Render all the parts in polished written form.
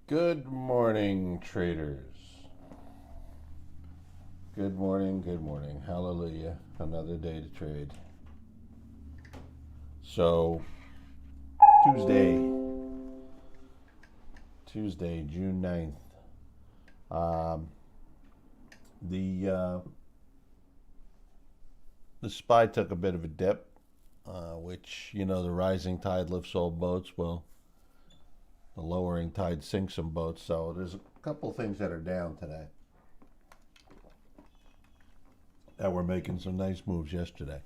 Good morning, traders. Good morning, good morning. Hallelujah. Another day to trade. So, Tuesday, June 9th. Um, the uh, the SPY took a bit of a dip, which, the rising tide lifts all boats. Well, the lowering tide sinks some boats. So, there's a couple things that are down today that were making some nice moves yesterday.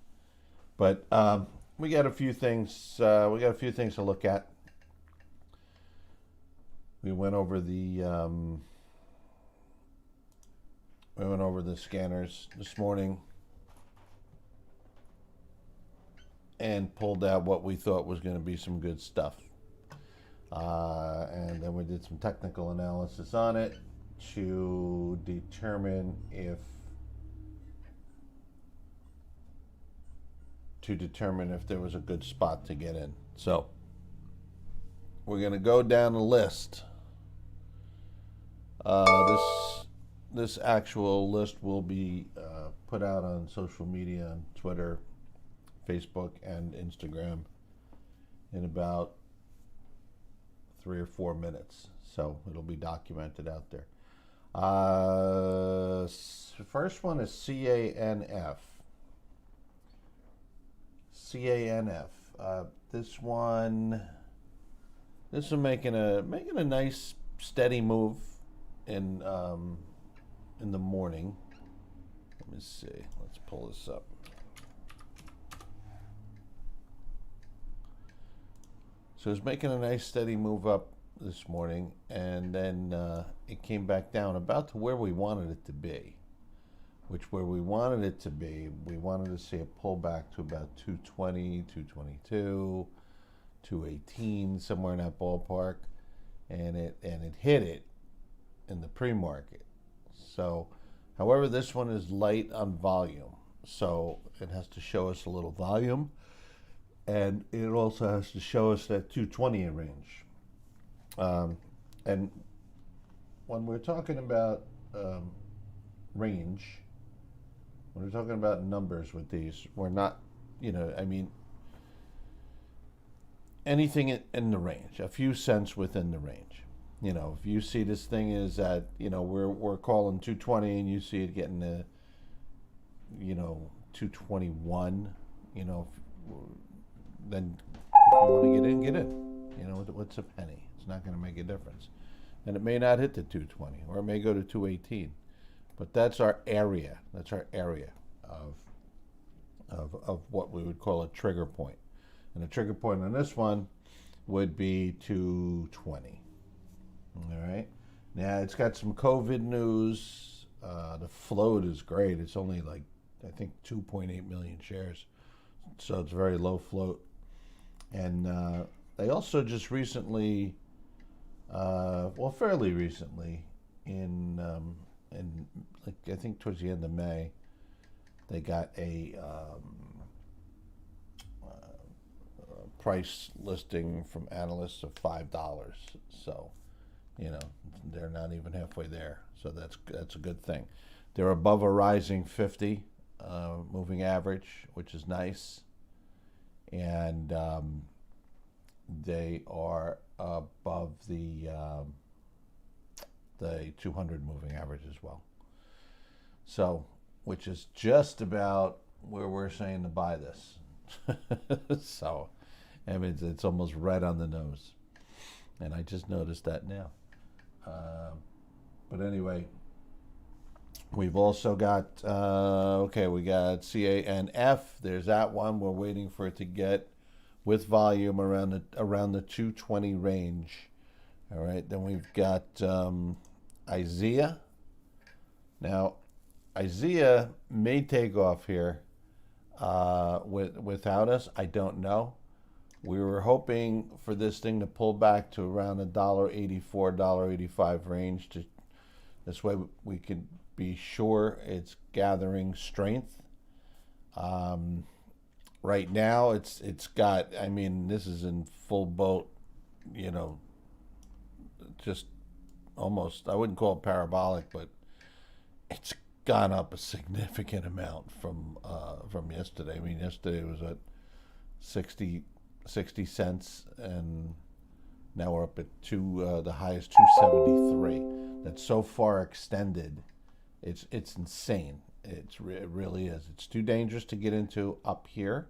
But we got a few things. To look at. We went over the scanners this morning and pulled out what we thought was going to be some good stuff. And then we did some technical analysis on it to determine if there was a good spot to get in. So we're going to go down the list. This actual list will be put out on social media, on Twitter, Facebook, and Instagram in about 3 or 4 minutes. So it'll be documented out there. First one is CANF. This one making a nice steady move in the morning. Let me see. Let's pull this up. So it's making a nice steady move up this morning, and then it came back down about to where we wanted it to be. We wanted to see a pullback to about 220, 222, 218, somewhere in that ballpark, and it hit it in the pre-market. So, however, this one is light on volume, so it has to show us a little volume, and it also has to show us that 220 range. And when we're talking about range, when we're talking about numbers with these, we're not, anything in the range, a few cents within the range. If you see this thing is at, we're calling 220 and you see it getting to, 221, then if you want to get in. What's a penny? It's not going to make a difference. And it may not hit the 220, or it may go to 218. But that's our area. That's our area of what we would call a trigger point. And the trigger point on this one would be 220. All right. Now it's got some COVID news. The float is great. It's only like, I think, 2.8 million shares. So it's very low float. And they also just recently, fairly recently, in like, I think towards the end of May, they got a price listing from analysts of $5. So, they're not even halfway there. So that's a good thing. They're above a rising 50 moving average, which is nice, and they are above the 200 moving average as well. So, which is just about where we're saying to buy this. So, it's almost right on the nose, and I just noticed that now. But anyway, we've also got we got CANF. There's that one. We're waiting for it to get with volume around the 220 range. All right. Then we've got IZEA. Now, IZEA may take off here without us. I don't know. We were hoping for this thing to pull back to around the $1.84, $1.85 range. This way we could be sure it's gathering strength. Right now, it's got, this is in full boat, just almost, I wouldn't call it parabolic, but it's gone up a significant amount from yesterday. I mean, yesterday it was at 60, 60 cents, and now we're up at the highest 273. That's so far extended. It's insane. It really is. It's too dangerous to get into up here.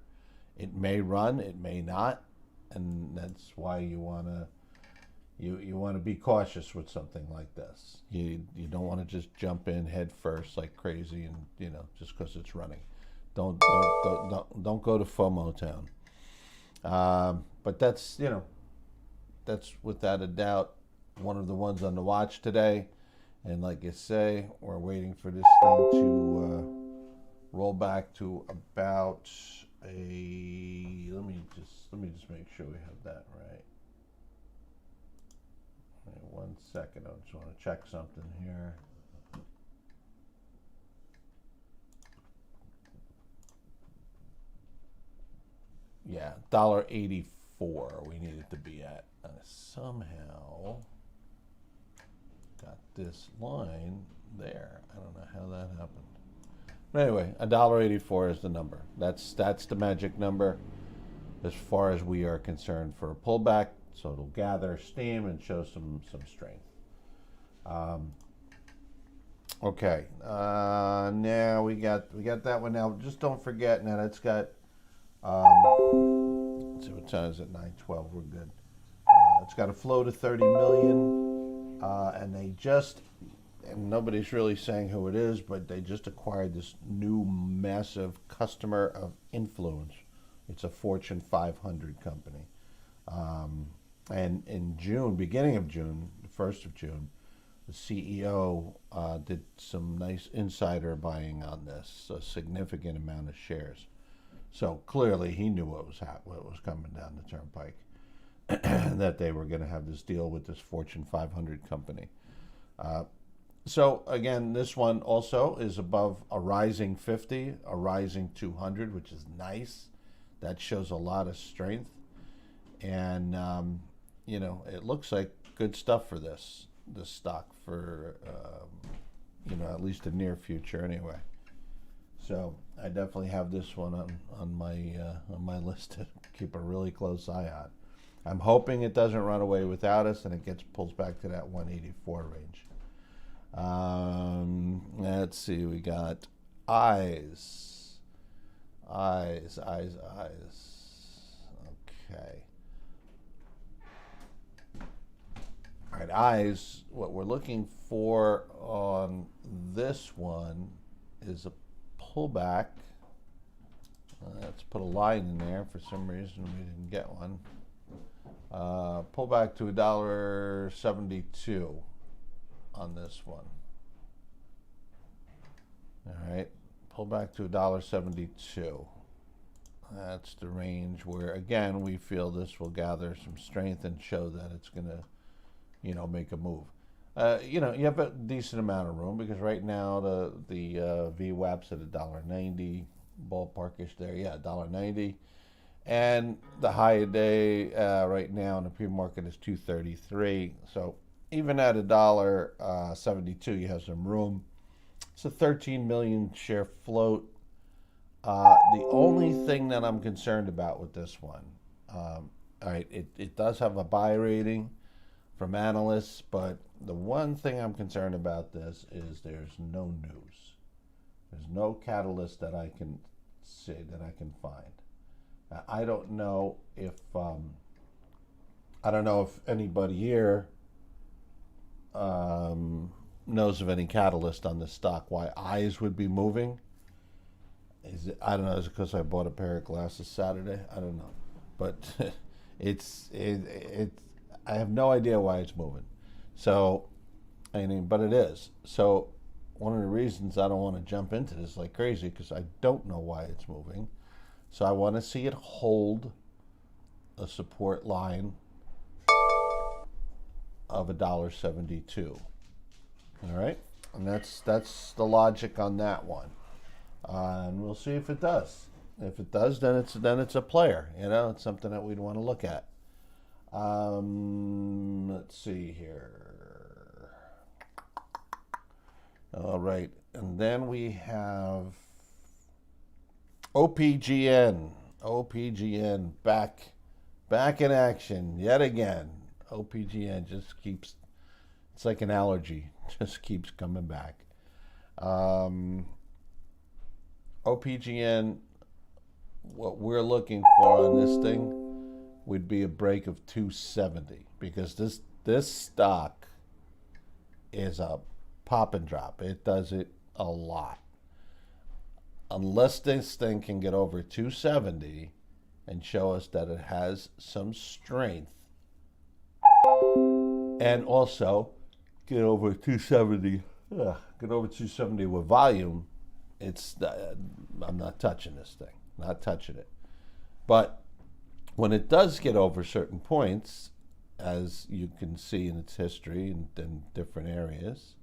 It may run, it may not, and that's why you wanna be cautious with something like this. You don't want to just jump in head first like crazy, and just because it's running. Don't go to FOMO town. But that's without a doubt one of the ones on the watch today. And like I say, we're waiting for this thing to roll back to about a. Let me just make sure we have that right. Right, 1 second. I just want to check something here. Yeah, $1.84 we need it to be at. Somehow got this line there. I don't know how that happened. But anyway, $1.84 is the number. That's the magic number as far as we are concerned for a pullback. So it'll gather steam and show some strength. Okay, now we got that one. Now just don't forget. Now that's got. Let's see what time is it? 9:12. We're good. It's got a flow to 30 million, and nobody's really saying who it is, but they just acquired this new massive customer of influence. It's a Fortune 500 company. And in June, beginning of June, the 1st of June, the CEO did some nice insider buying on this, a significant amount of shares. So clearly he knew what was coming down the turnpike, that they were going to have this deal with this Fortune 500 company. So again, this one also is above a rising 50, a rising 200, which is nice. That shows a lot of strength. And, it looks like good stuff for this stock for, at least the near future anyway. So I definitely have this one on my list to keep a really close eye on. I'm hoping it doesn't run away without us and it pulls back to that 184 range. Let's see, we got eyes. Okay. All right, eyes. What we're looking for on this one is a pullback. Let's put a line in there. For some reason, we didn't get one. Pullback to $1.72 on this one. All right, pullback to $1.72. That's the range where, again, we feel this will gather some strength and show that it's going to, make a move. You have a decent amount of room because right now the VWAP's at $1.90, ballparkish there. Yeah, $1.90, and the high a day right now in the pre-market is $2.33. So even at $1.72, you have some room. It's a 13 million share float. The only thing that I'm concerned about with this one, all right, it does have a buy rating from analysts, but the one thing I'm concerned about this is there's no news. There's no catalyst that I can see, that I can find. Now, I don't know if anybody here knows of any catalyst on this stock, why eyes would be moving. I don't know, is it because I bought a pair of glasses Saturday? I don't know. But I have no idea why it's moving. So, but it is. So one of the reasons I don't want to jump into this like crazy, because I don't know why it's moving. So I want to see it hold a support line of $1.72. All right, and that's the logic on that one. And we'll see if it does. If it does, then it's a player. It's something that we'd want to look at. Let's see here. All right. And then we have OPGN. OPGN back in action yet again. OPGN just keeps, it's like an allergy, just keeps coming back. OPGN, what we're looking for on this thing would be a break of 270 because this stock is a pop and drop. It does it a lot. Unless this thing can get over 270 and show us that it has some strength, and also get over 270, get over 270 with volume, I'm not touching this thing, not touching it. But when it does get over certain points, as you can see in its history in different areas,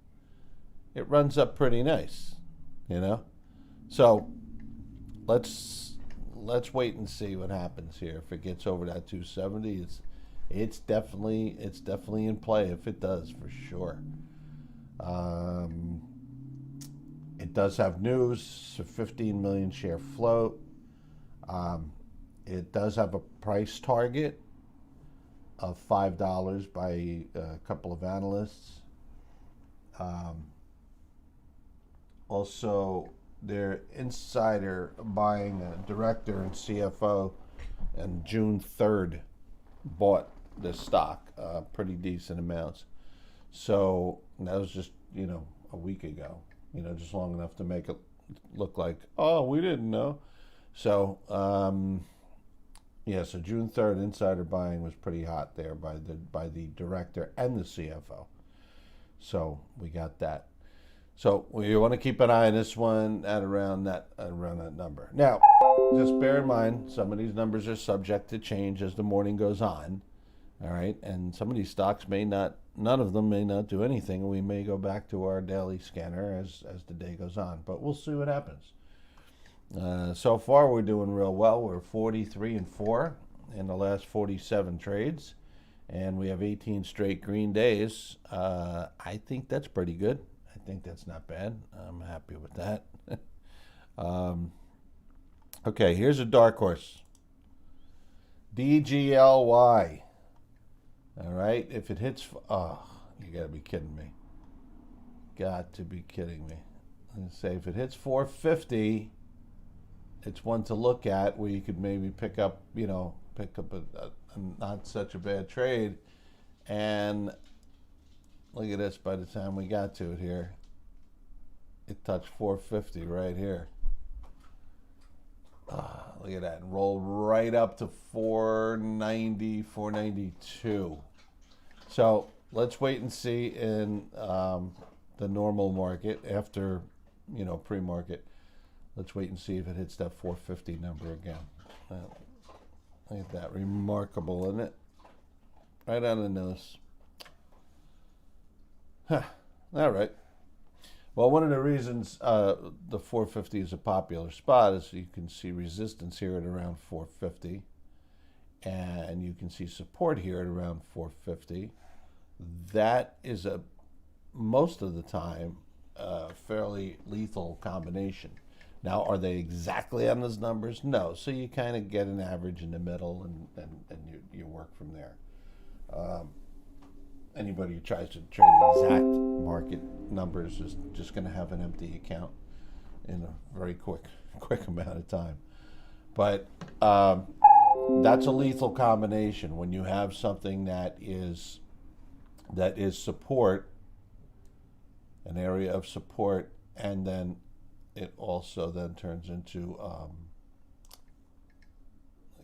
it runs up pretty nice, you know. So let's wait and see what happens here. If it gets over that 270, it's definitely in play. If it does, for sure. It does have news, a 15 million share float. It does have a price target of $5 by a couple of analysts. Also, their insider buying director and CFO on June 3rd bought this stock, pretty decent amounts. So that was just, a week ago, just long enough to make it look like, oh, we didn't know. So, so June 3rd insider buying was pretty hot there by the director and the CFO. So we got that. So we want to keep an eye on this one at around that number. Now, just bear in mind, some of these numbers are subject to change as the morning goes on. All right, and some of these stocks none of them may not do anything, and we may go back to our daily scanner as the day goes on. But we'll see what happens. So far, we're doing real well. We're 43-4 in the last 47 trades, and we have 18 straight green days. I think that's pretty good. I think that's not bad. I'm happy with that. Okay, here's a dark horse. DGLY. All right, if it hits, you got to be kidding me. Got to be kidding me. Let's say if it hits 450, it's one to look at where you could maybe pick up a not such a bad trade. And look at this, by the time we got to it here, it touched 450 right here. Look at that, and rolled right up to 490, 492. So let's wait and see in the normal market after, pre-market. Let's wait and see if it hits that 450 number again. Look at that, remarkable, isn't it? Right on the nose. Huh. All right. Well, one of the reasons the 450 is a popular spot is you can see resistance here at around 450, and you can see support here at around 450. That is most of the time a fairly lethal combination. Now, are they exactly on those numbers? No. So you kind of get an average in the middle, and you work from there. Anybody who tries to trade exact market numbers is just going to have an empty account in a very quick amount of time. But that's a lethal combination when you have something that is support, an area of support, and then it also then turns into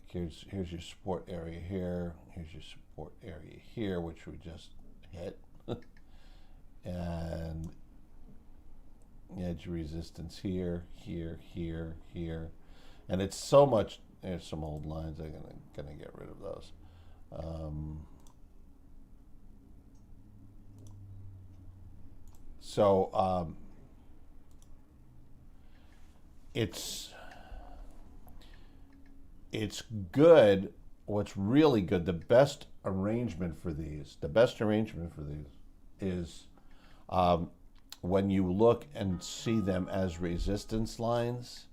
here's your support area here, here's your support area here, which we just hit, and edge resistance here, and it's so much. There's some old lines. I'm gonna get rid of those. It's good. What's really good, the best arrangement for these is when you look and see them as resistance lines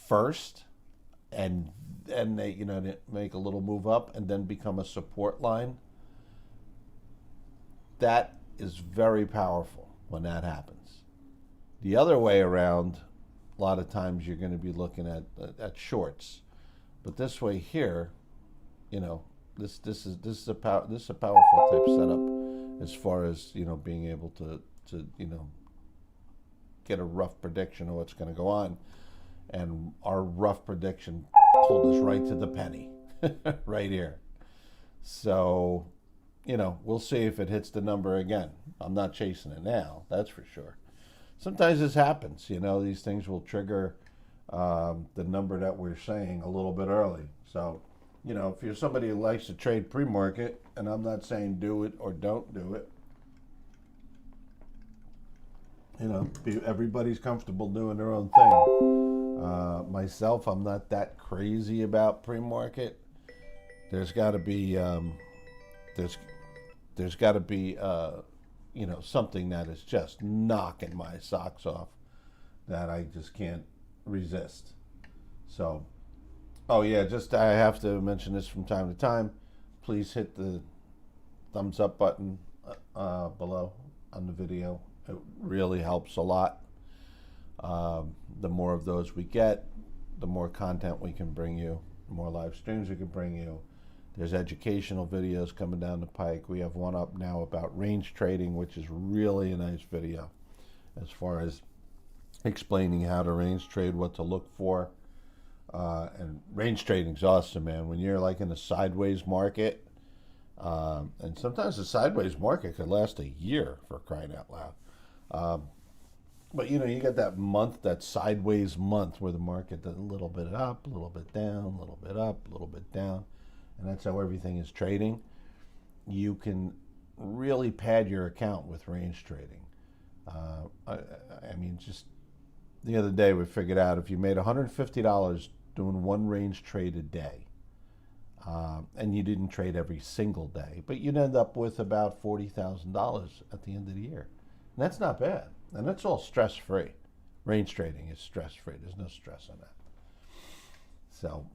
first, and then they, they make a little move up and then become a support line, that is very powerful when that happens. The other way around, a lot of times you're going to be looking at shorts, but this way here, this is a powerful type setup as far as being able to get a rough prediction of what's going to go on, and our rough prediction pulled us right to the penny, right here. So, we'll see if it hits the number again. I'm not chasing it now, that's for sure. Sometimes this happens, these things will trigger the number that we're saying a little bit early. So, if you're somebody who likes to trade pre-market, and I'm not saying do it or don't do it, everybody's comfortable doing their own thing. Myself, I'm not that crazy about pre-market. There's got to be there's got to be something that is just knocking my socks off that I just can't resist. So, oh yeah, I have to mention this from time to time. Please hit the thumbs up button below on the video. It really helps a lot. The more of those we get, the more content we can bring you, the more live streams we can bring you. There's educational videos coming down the pike. We have one up now about range trading, which is really a nice video as far as explaining how to range trade, what to look for. And range trading is awesome, man. When you're like in a sideways market, and sometimes the sideways market could last a year, for crying out loud. But you get that month, that sideways month, where the market does a little bit up, a little bit down, a little bit up, a little bit down, and that's how everything is trading. You can really pad your account with range trading. I mean, just the other day we figured out if you made $150 doing one range trade a day, and you didn't trade every single day, but you'd end up with about $40,000 at the end of the year. And that's not bad. And that's all stress-free. Range trading is stress-free. There's no stress on that. So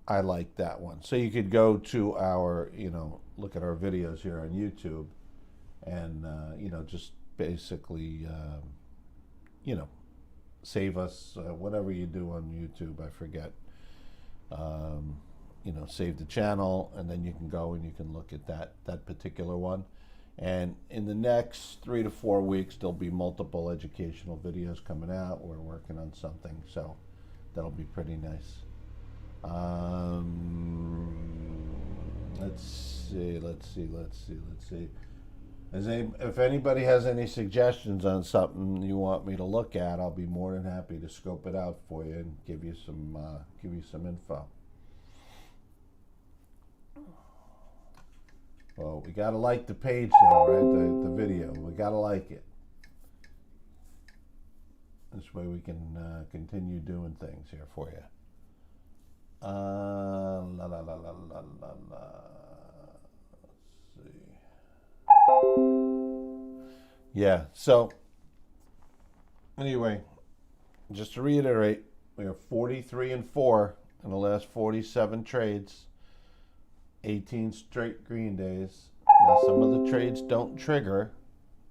I like that one. So you could go to our, look at our videos here on YouTube and, just basically, save us, whatever you do on YouTube, I forget. Save the channel, and then you can go and you can look at that particular one. And in the next 3 to 4 weeks, there'll be multiple educational videos coming out. We're working on something, so that'll be pretty nice. Let's see. If anybody has any suggestions on something you want me to look at, I'll be more than happy to scope it out for you and give you some info. Well, we gotta like the page though, right? The video. We gotta like it. This way we can continue doing things here for you. Let's see. Yeah, so anyway, just to reiterate, we are 43-4 in the last 47 trades. 18 straight green days. Now, some of the trades don't trigger.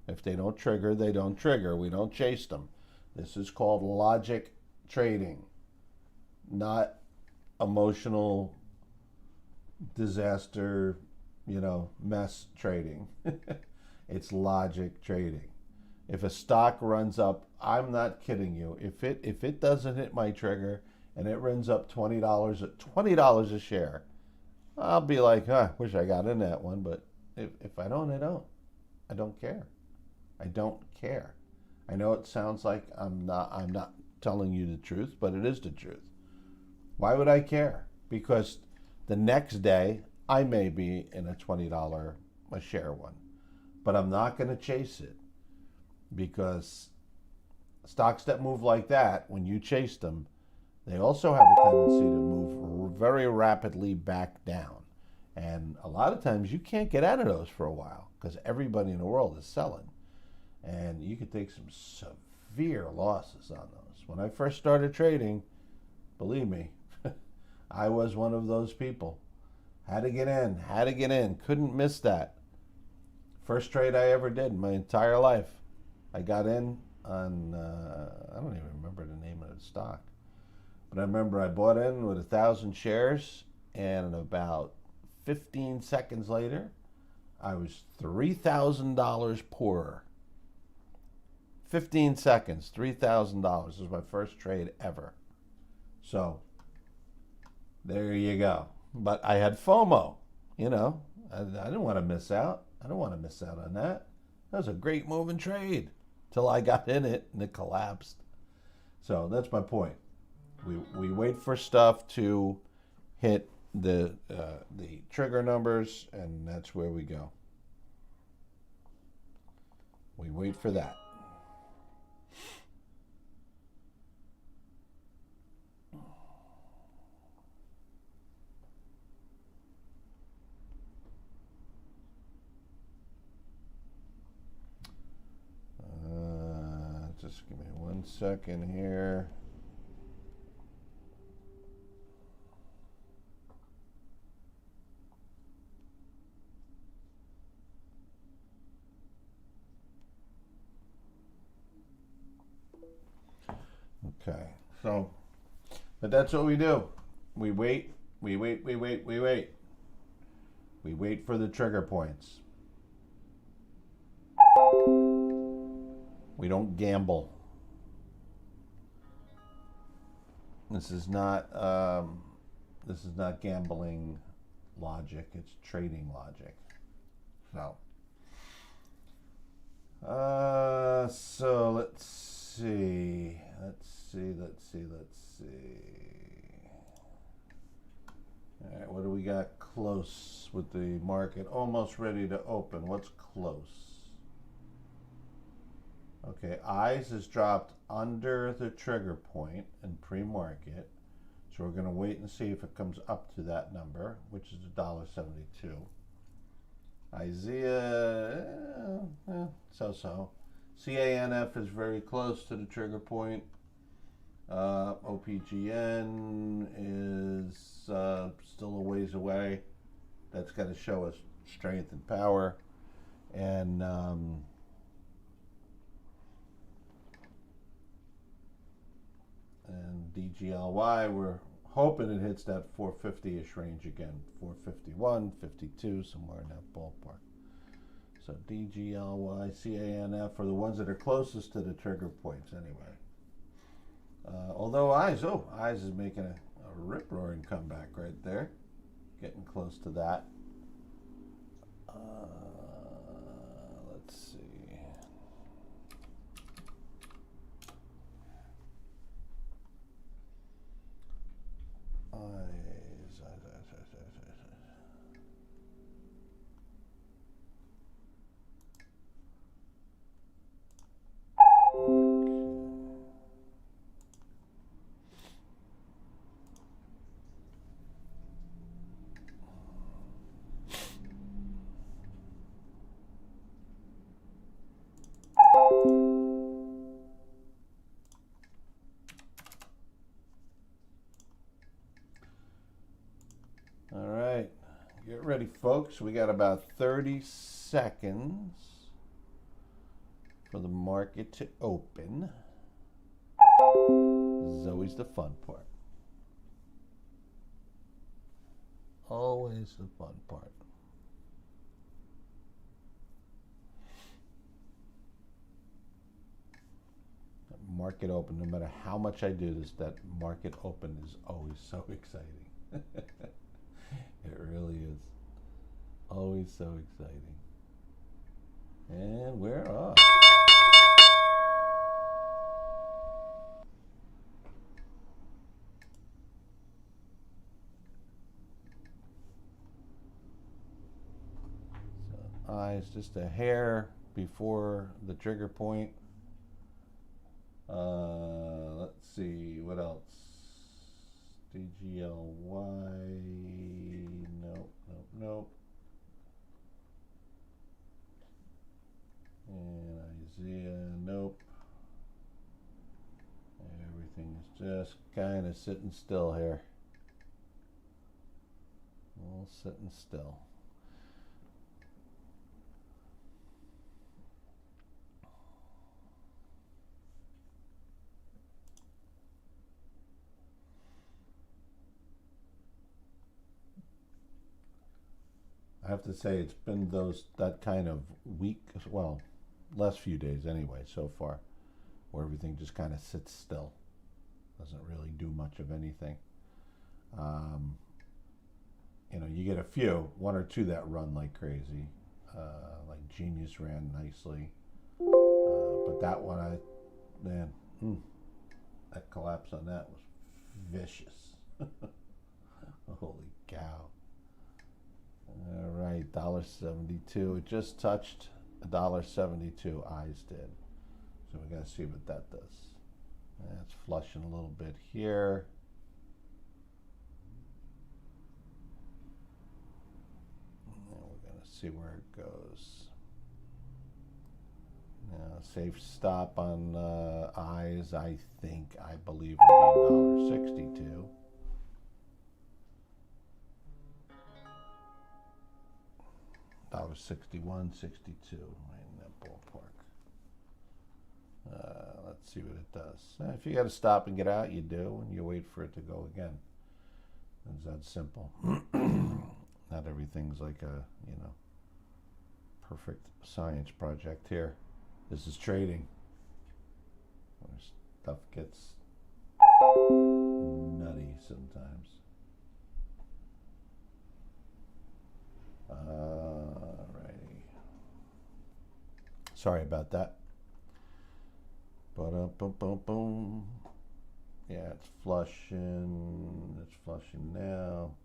If they don't trigger, they don't trigger. We don't chase them. This is called logic trading, not emotional disaster, mess trading. It's logic trading. If a stock runs up, I'm not kidding you. If it doesn't hit my trigger and it runs up $20 a share, I'll be like, wish I got in that one, but if I don't, I don't. I don't care. I don't care. I know it sounds like I'm not telling you the truth, but it is the truth. Why would I care? Because the next day I may be in a $20 a share one, but I'm not going to chase it, because stocks that move like that, when you chase them, they also have a tendency to move very rapidly back down. And a lot of times you can't get out of those for a while because everybody in the world is selling. And you could take some severe losses on those. When I first started trading, believe me, I was one of those people. Had to get in, couldn't miss that. First trade I ever did in my entire life. I got in on, I don't even remember the name of the stock. But I remember I bought in with 1,000 shares, and about 15 seconds later, I was $3,000 poorer. 15 seconds, $3,000. This was my first trade ever. So, there you go. But I had FOMO, you know. I didn't want to miss out. I don't want to miss out on that. That was a great moving trade till I got in it and it collapsed. So that's my point. We wait for stuff to hit the trigger numbers, and that's where we go. We wait for that. Just give me 1 second here. Okay, so, but that's what we do. We wait, we wait, we wait, we wait. We wait for the trigger points. We don't gamble. This is not gambling logic. It's trading logic. So let's see. All right, what do we got close with the market? Almost ready to open. What's close? Okay, eyes has dropped under the trigger point in pre-market. So we're going to wait and see if it comes up to that number, which is $1.72. IZEA, so-so. CANF is very close to the trigger point. OPGN is still a ways away. That's got to show us strength and power. And DGLY, we're hoping it hits that 450-ish range again. 451, 52, somewhere in that ballpark. So DGLY, CANF are the ones that are closest to the trigger points anyway. Although eyes is making a rip-roaring comeback right there. Getting close to that. Let's see. All right, get ready, folks. We got about 30 seconds for the market to open. This is always the fun part. Always the fun part. Market open, no matter how much I do this, that market open is always so exciting. It really is. Always so exciting. And we're off. So eyes just a hair before the trigger point. Let's see, what else? DGLY, Nope. And Isaiah, nope. Everything is just kind of sitting still here. All sitting still. I have to say it's been that kind of week, well, last few days anyway so far, where everything just kind of sits still, doesn't really do much of anything. You get a few, one or two that run like crazy, like Genius ran nicely, but that one, that collapse on that was vicious. Holy cow. All right, $1.72. It just touched $1.72. Eyes did. So we got to see what that does. It's flushing a little bit here. And we're going to see where it goes. Now, safe stop on eyes, I believe would be $1.62. $1.61, 62, right in that ballpark. Let's see what it does. If you got to stop and get out, you do, and you wait for it to go again. It's that simple. Not everything's like a perfect science project here. This is trading, where stuff gets nutty sometimes. Alrighty. Sorry about that. Boom. Yeah, it's flushing. It's flushing now.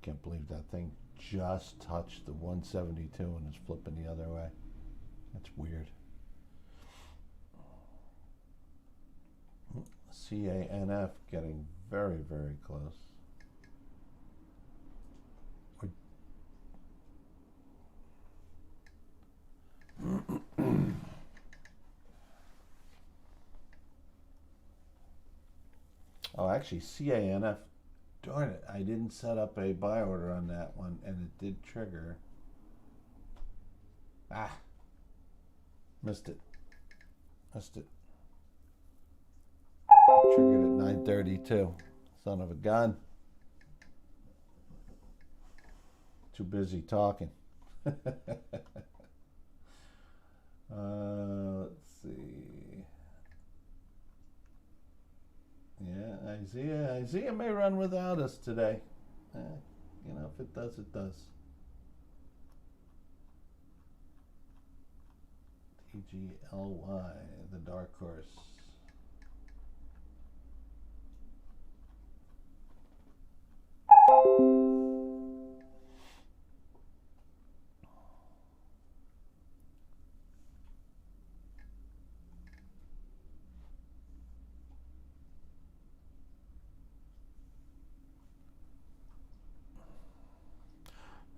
Can't believe that thing just touched the 172 and is flipping the other way. That's weird. CANF getting very, very close. Oh, actually, CANF, darn it, I didn't set up a buy order on that one, and it did trigger. Missed it. Triggered at 9:32. Son of a gun. Too busy talking. Let's see. Yeah, Isaiah may run without us today. If it does, it does. TGLY, the dark horse.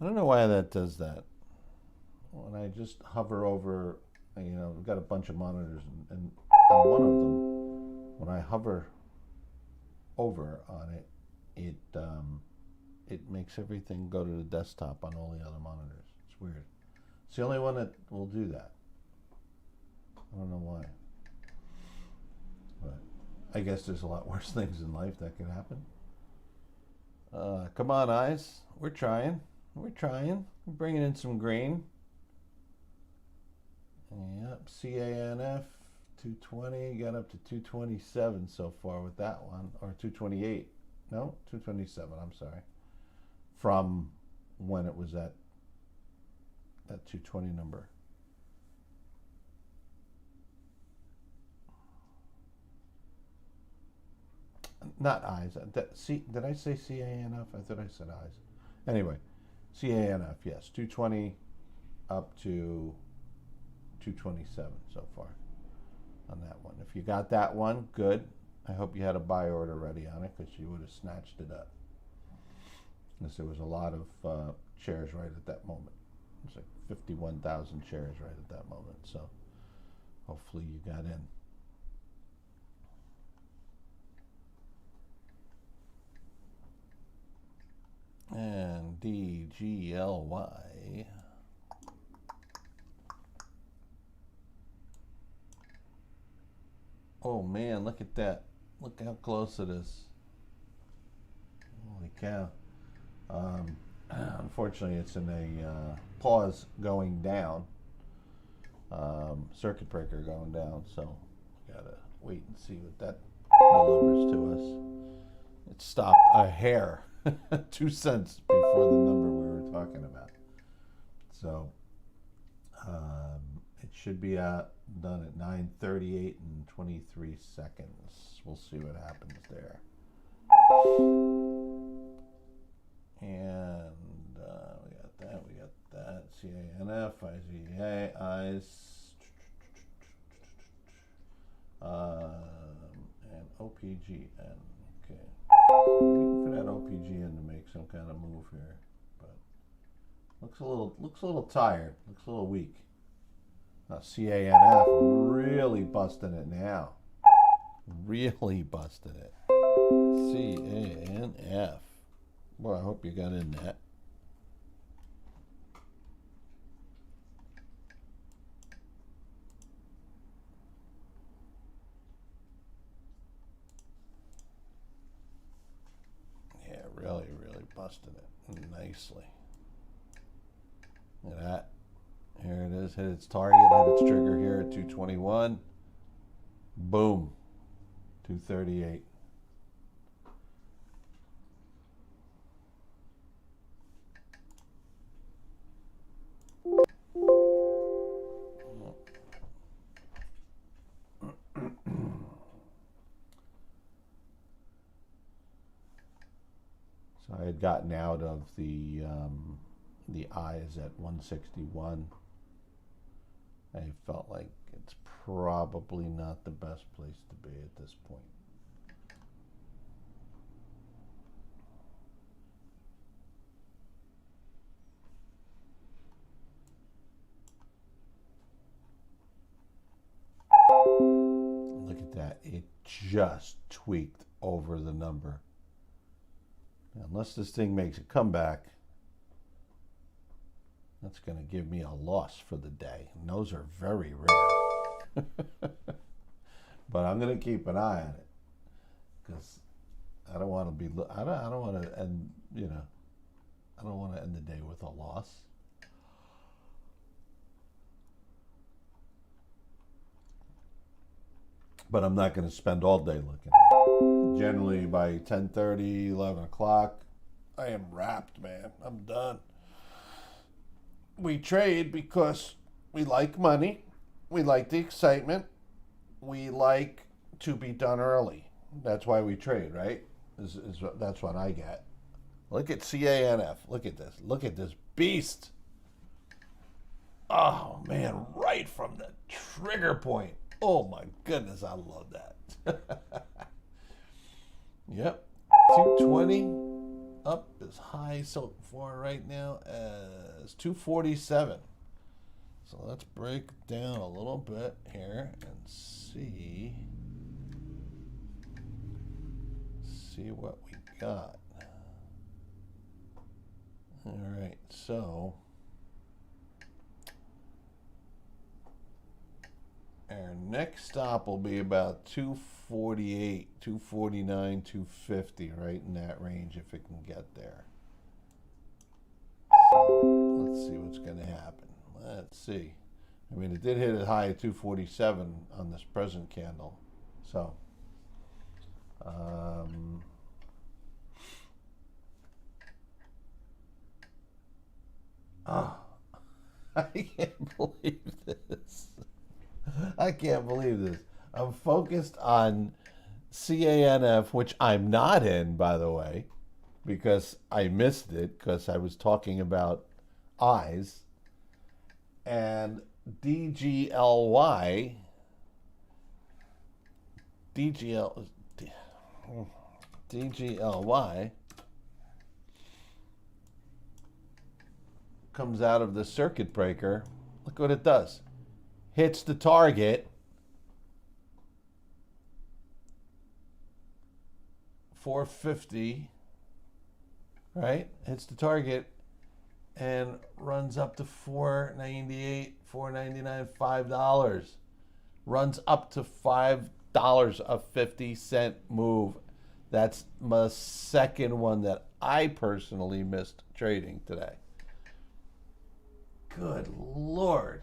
I don't know why that does that. When I just hover over, we've got a bunch of monitors, and on one of them, when I hover over on it, it makes everything go to the desktop on all the other monitors. It's weird. It's the only one that will do that. I don't know why. But I guess there's a lot worse things in life that can happen. Come on, eyes. We're trying. We're bringing in some green. Yep, CANF 220 got up to 227 so far with that one, or 228. No, 227. I'm sorry. From when it was at that 220 number. Not eyes. Did I say CANF? I thought I said eyes. Anyway, CANF, yes, 220 up to 227 so far on that one. If you got that one, good. I hope you had a buy order ready on it because you would have snatched it up. Because there was a lot of shares right at that moment. It was like 51,000 shares right at that moment. So hopefully you got in. And DGLY. Oh man, look at that. Look how close it is. Holy cow. Unfortunately, it's in a pause going down. Circuit breaker going down. So gotta wait and see what that delivers to us. It stopped a hair. 2 cents before the number we were talking about. So it should be done at 9:38 and 23 seconds. We'll see what happens there. And we got that. CANF, IZA, IS, and OPGN. Okay. Waiting for that OPGN to make some kind of move here, but looks a little tired. Looks a little weak. Now CANF really busting it now. Really busting it. CANF. Boy, I hope you got in that. Yeah, really busting it nicely. Look at that. Here it is. Hit its target. Hit its trigger here at 221. Boom. 238. So I had gotten out of the eyes at 161. I felt like it's probably not the best place to be at this point. Look at that. It just tweaked over the number. Unless this thing makes a comeback, that's going to give me a loss for the day. And those are very rare. But I'm going to keep an eye on it because I don't want to be. I don't want to end. I don't want to end the day with a loss. But I'm not going to spend all day looking at it. Generally, by 10:30, 11 o'clock, I am wrapped, man. I'm done. We trade because we like money. We like the excitement. We like to be done early. That's why we trade, right? That's what I get. Look at CANF. Look at this. Look at this beast. Oh, man, right from the trigger point. Oh my goodness, I love that. Yep, 220 up as high so far right now as 247. So let's break down a little bit here and see what we got. All right, so our next stop will be about 248, 249, 250, right in that range if it can get there. So let's see what's going to happen. Let's see. I mean, it did hit a high at 247 on this present candle. So, I can't believe this. I can't believe this. I'm focused on CANF, which I'm not in, by the way. because I missed it because I was talking about eyes. And DGLY, DGL, DGLY comes out of the circuit breaker. Look what it does. Hits the target. 450, right? Hits the target and runs up to 498, 499, $5. Runs up to $5, a 50-cent move. That's my second one that I personally missed trading today. Good Lord.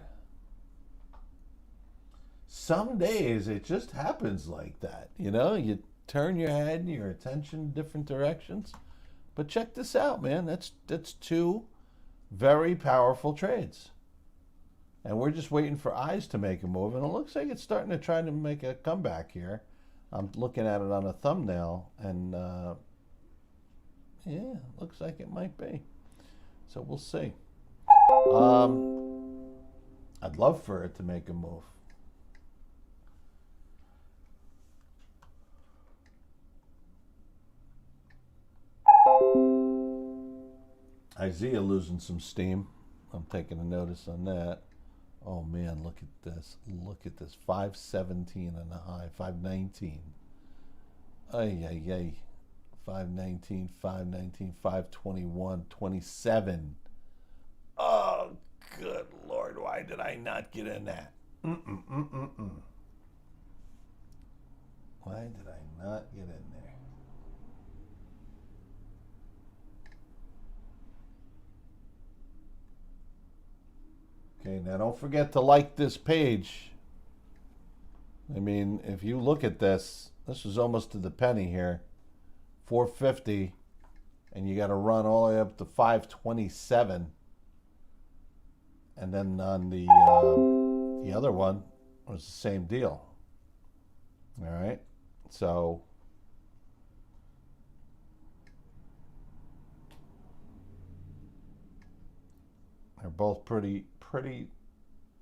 Some days it just happens like that. You know, you turn your head and your attention in different directions. But check this out, man. That's two very powerful trades. And we're just waiting for eyes to make a move. And it looks like it's starting to try to make a comeback here. I'm looking at it on a thumbnail. And yeah, looks like it might be. So we'll see. I'd love for it to make a move. Isaiah losing some steam. I'm taking a notice on that. Oh man, look at this. Look at this. 517 on the high. 519. Ay, ay, ay. 519, 519, 521, 27. Oh, good Lord. Why did I not get in that? Why did I not get in there? Okay, now don't forget to like this page. I mean, if you look at this, this is almost to the penny here. 450, and you got to run all the way up to 527. And then on the other one was the same deal. All right, so they're both pretty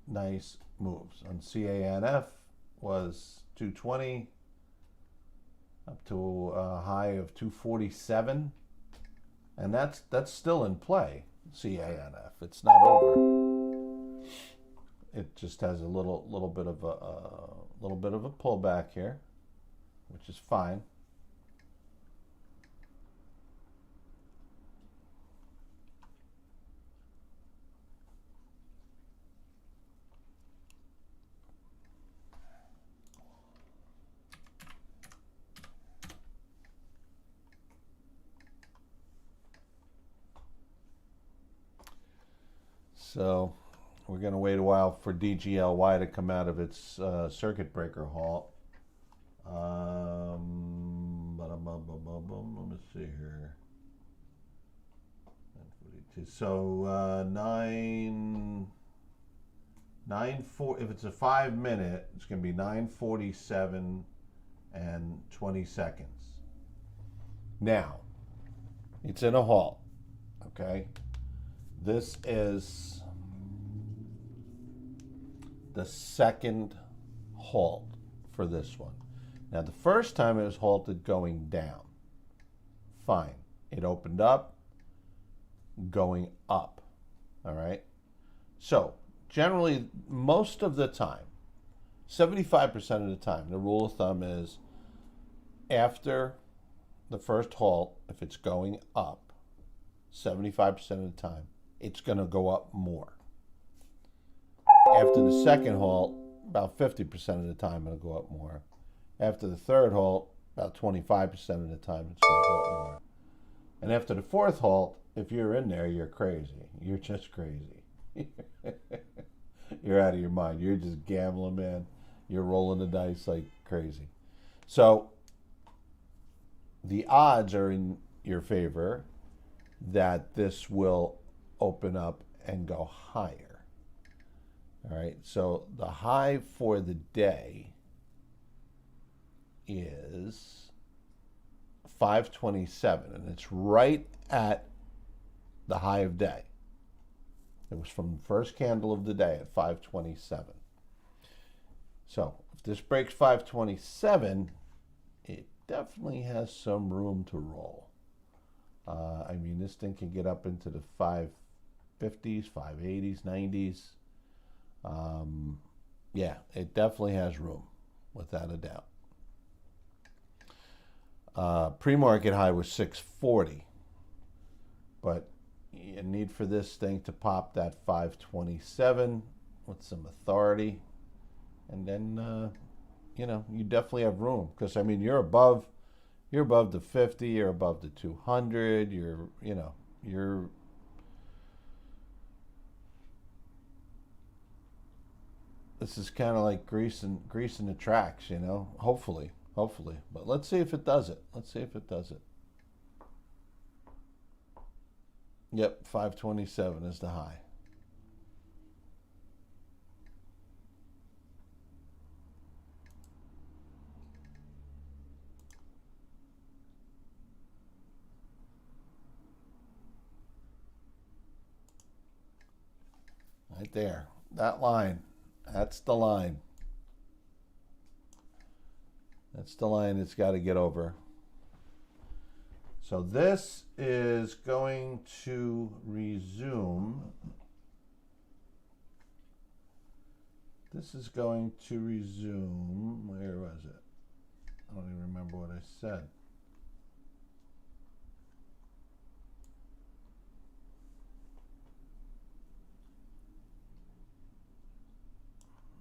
nice moves. On CANF was 220 up to a high of 247, and that's still in play. CANF, it's not over. It just has a little bit of a pullback here, which is fine. So we're going to wait a while for DGLY to come out of its circuit breaker halt. Let me see here. So 9:4. If it's a 5 minute, it's going to be 9:47 and 20 seconds. Now, it's in a halt. Okay, this is the second halt for this one. Now, the first time it was halted going down. Fine. It opened up, going up. All right? So, generally, most of the time, 75% of the time, the rule of thumb is after the first halt, if it's going up, 75% of the time, it's going to go up more. After the second halt, about 50% of the time it'll go up more. After the third halt, about 25% of the time it's going to go up more. And after the fourth halt, if you're in there, you're crazy. You're just crazy. You're out of your mind. You're just gambling, man. You're rolling the dice like crazy. So the odds are in your favor that this will open up and go higher. All right, so the high for the day is 527, and it's right at the high of day. It was from the first candle of the day at 527. So if this breaks 527, it definitely has some room to roll. I mean, this thing can get up into the 550s, 580s, 90s. Yeah, it definitely has room, without a doubt. Pre-market high was 640, but you need for this thing to pop that 527 with some authority, and then you definitely have room, because I mean you're above the 50, you're above the 200, you're this is kind of like greasing the tracks, hopefully. But let's see if it does it. Yep, 527 is the high. Right there. That line. That's the line. That's the line it's got to get over. So this is going to resume. Where was it? I don't even remember what I said.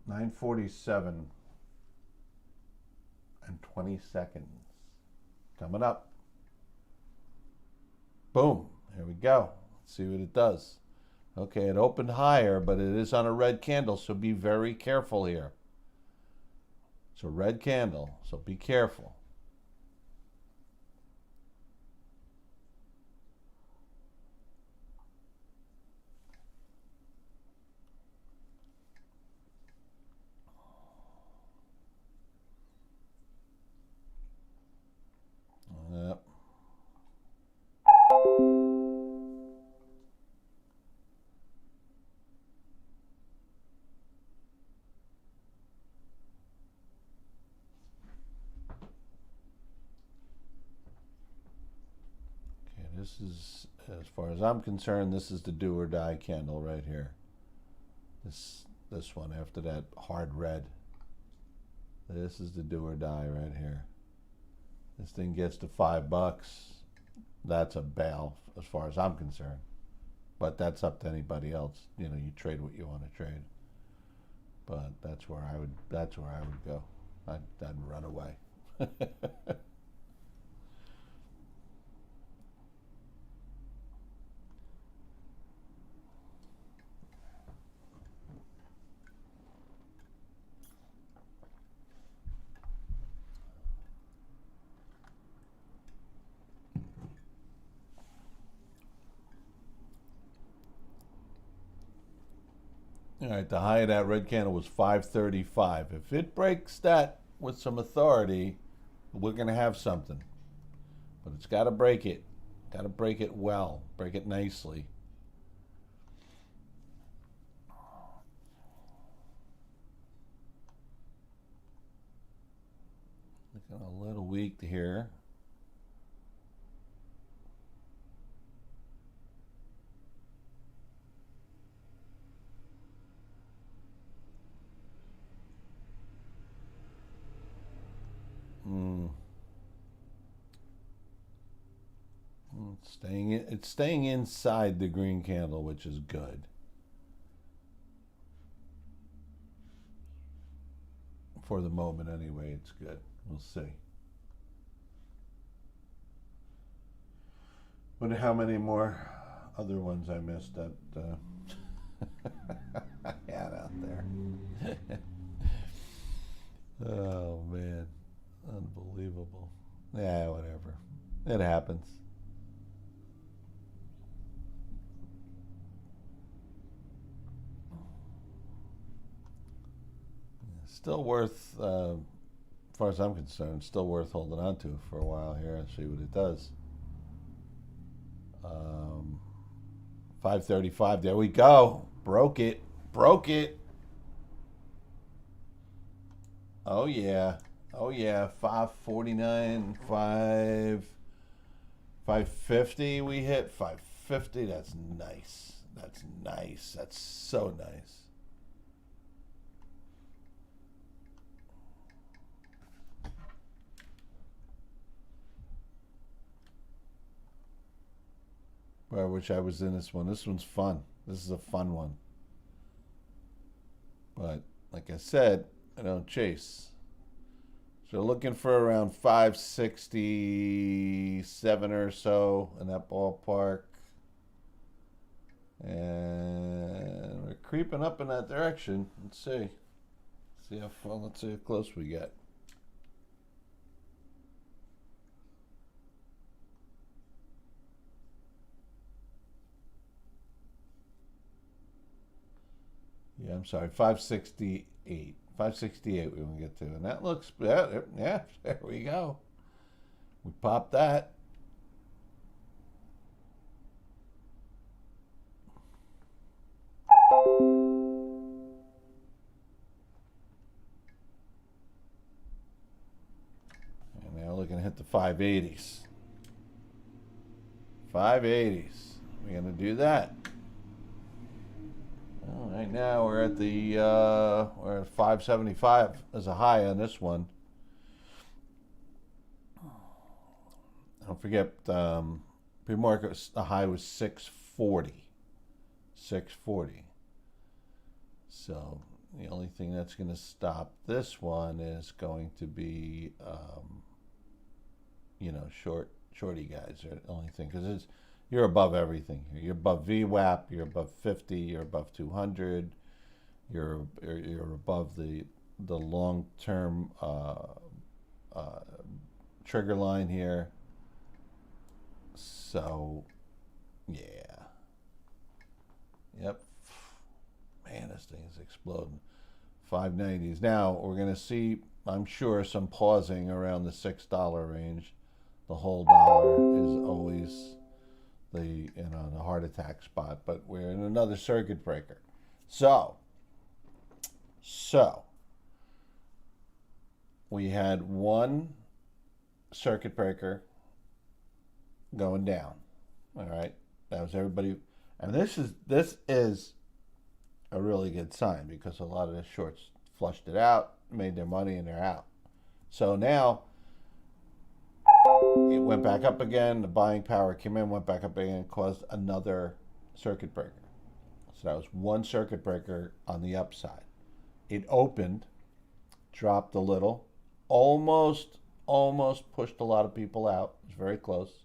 $9:47 and 20 seconds. Coming up. Boom. Here we go. Let's see what it does. Okay, it opened higher, but it is on a red candle, so be very careful here. It's a red candle, so be careful. Yep. Okay, this is, as far as I'm concerned, this is the do or die candle right here. This one after that hard red. This is the do or die right here. This thing gets to $5. That's a bail as far as I'm concerned. But that's up to anybody else. You trade what you want to trade. But that's where I would go. I'd run away. All right, the high of that red candle was 535. If it breaks that with some authority, we're going to have something. But it's got to break it. Got to break it well. Break it nicely. Looking a little weak here. It's staying inside the green candle, which is good. For the moment, anyway, it's good. We'll see. Wonder how many more other ones I missed that I had out there. Oh man, unbelievable. Yeah, whatever. It happens. Still worth as far as I'm concerned, still worth holding on to for a while here and see what it does. 535. There we go. Broke it. Broke it. Oh yeah. Oh yeah. 549. 550 we hit. 550. That's nice. That's nice. That's so nice. Boy, I wish I was in this one. This one's fun. This is a fun one. But like I said, I don't chase. So looking for around 567 or so in that ballpark. And we're creeping up in that direction. Let's see. See how far, let's see how close we get. Yeah, I'm sorry, 568. 568 we want to get to. And that looks, yeah, there we go. We popped that. And now we're going to hit the 580s. 580s. We're going to do that. Well, right now we're at the we're at 575 as a high on this one. Don't forget, pre-market the high was 640. 640. So the only thing that's going to stop this one is going to be, shorty guys are the only thing, because you're above everything here. You're above VWAP. You're above 50. You're above 200. You're above the long-term trigger line here. So, yeah. Yep. Man, this thing is exploding. 590s. Now we're gonna see, I'm sure, some pausing around the $6 range. The whole dollar is always the heart attack spot, but we're in another circuit breaker. So we had one circuit breaker going down. All right, that was everybody, and this is a really good sign, because a lot of the shorts flushed it out, made their money, and they're out. So now it went back up again. The buying power came in, went back up again, caused another circuit breaker. So that was one circuit breaker on the upside. It opened, dropped a little, almost pushed a lot of people out. It was very close.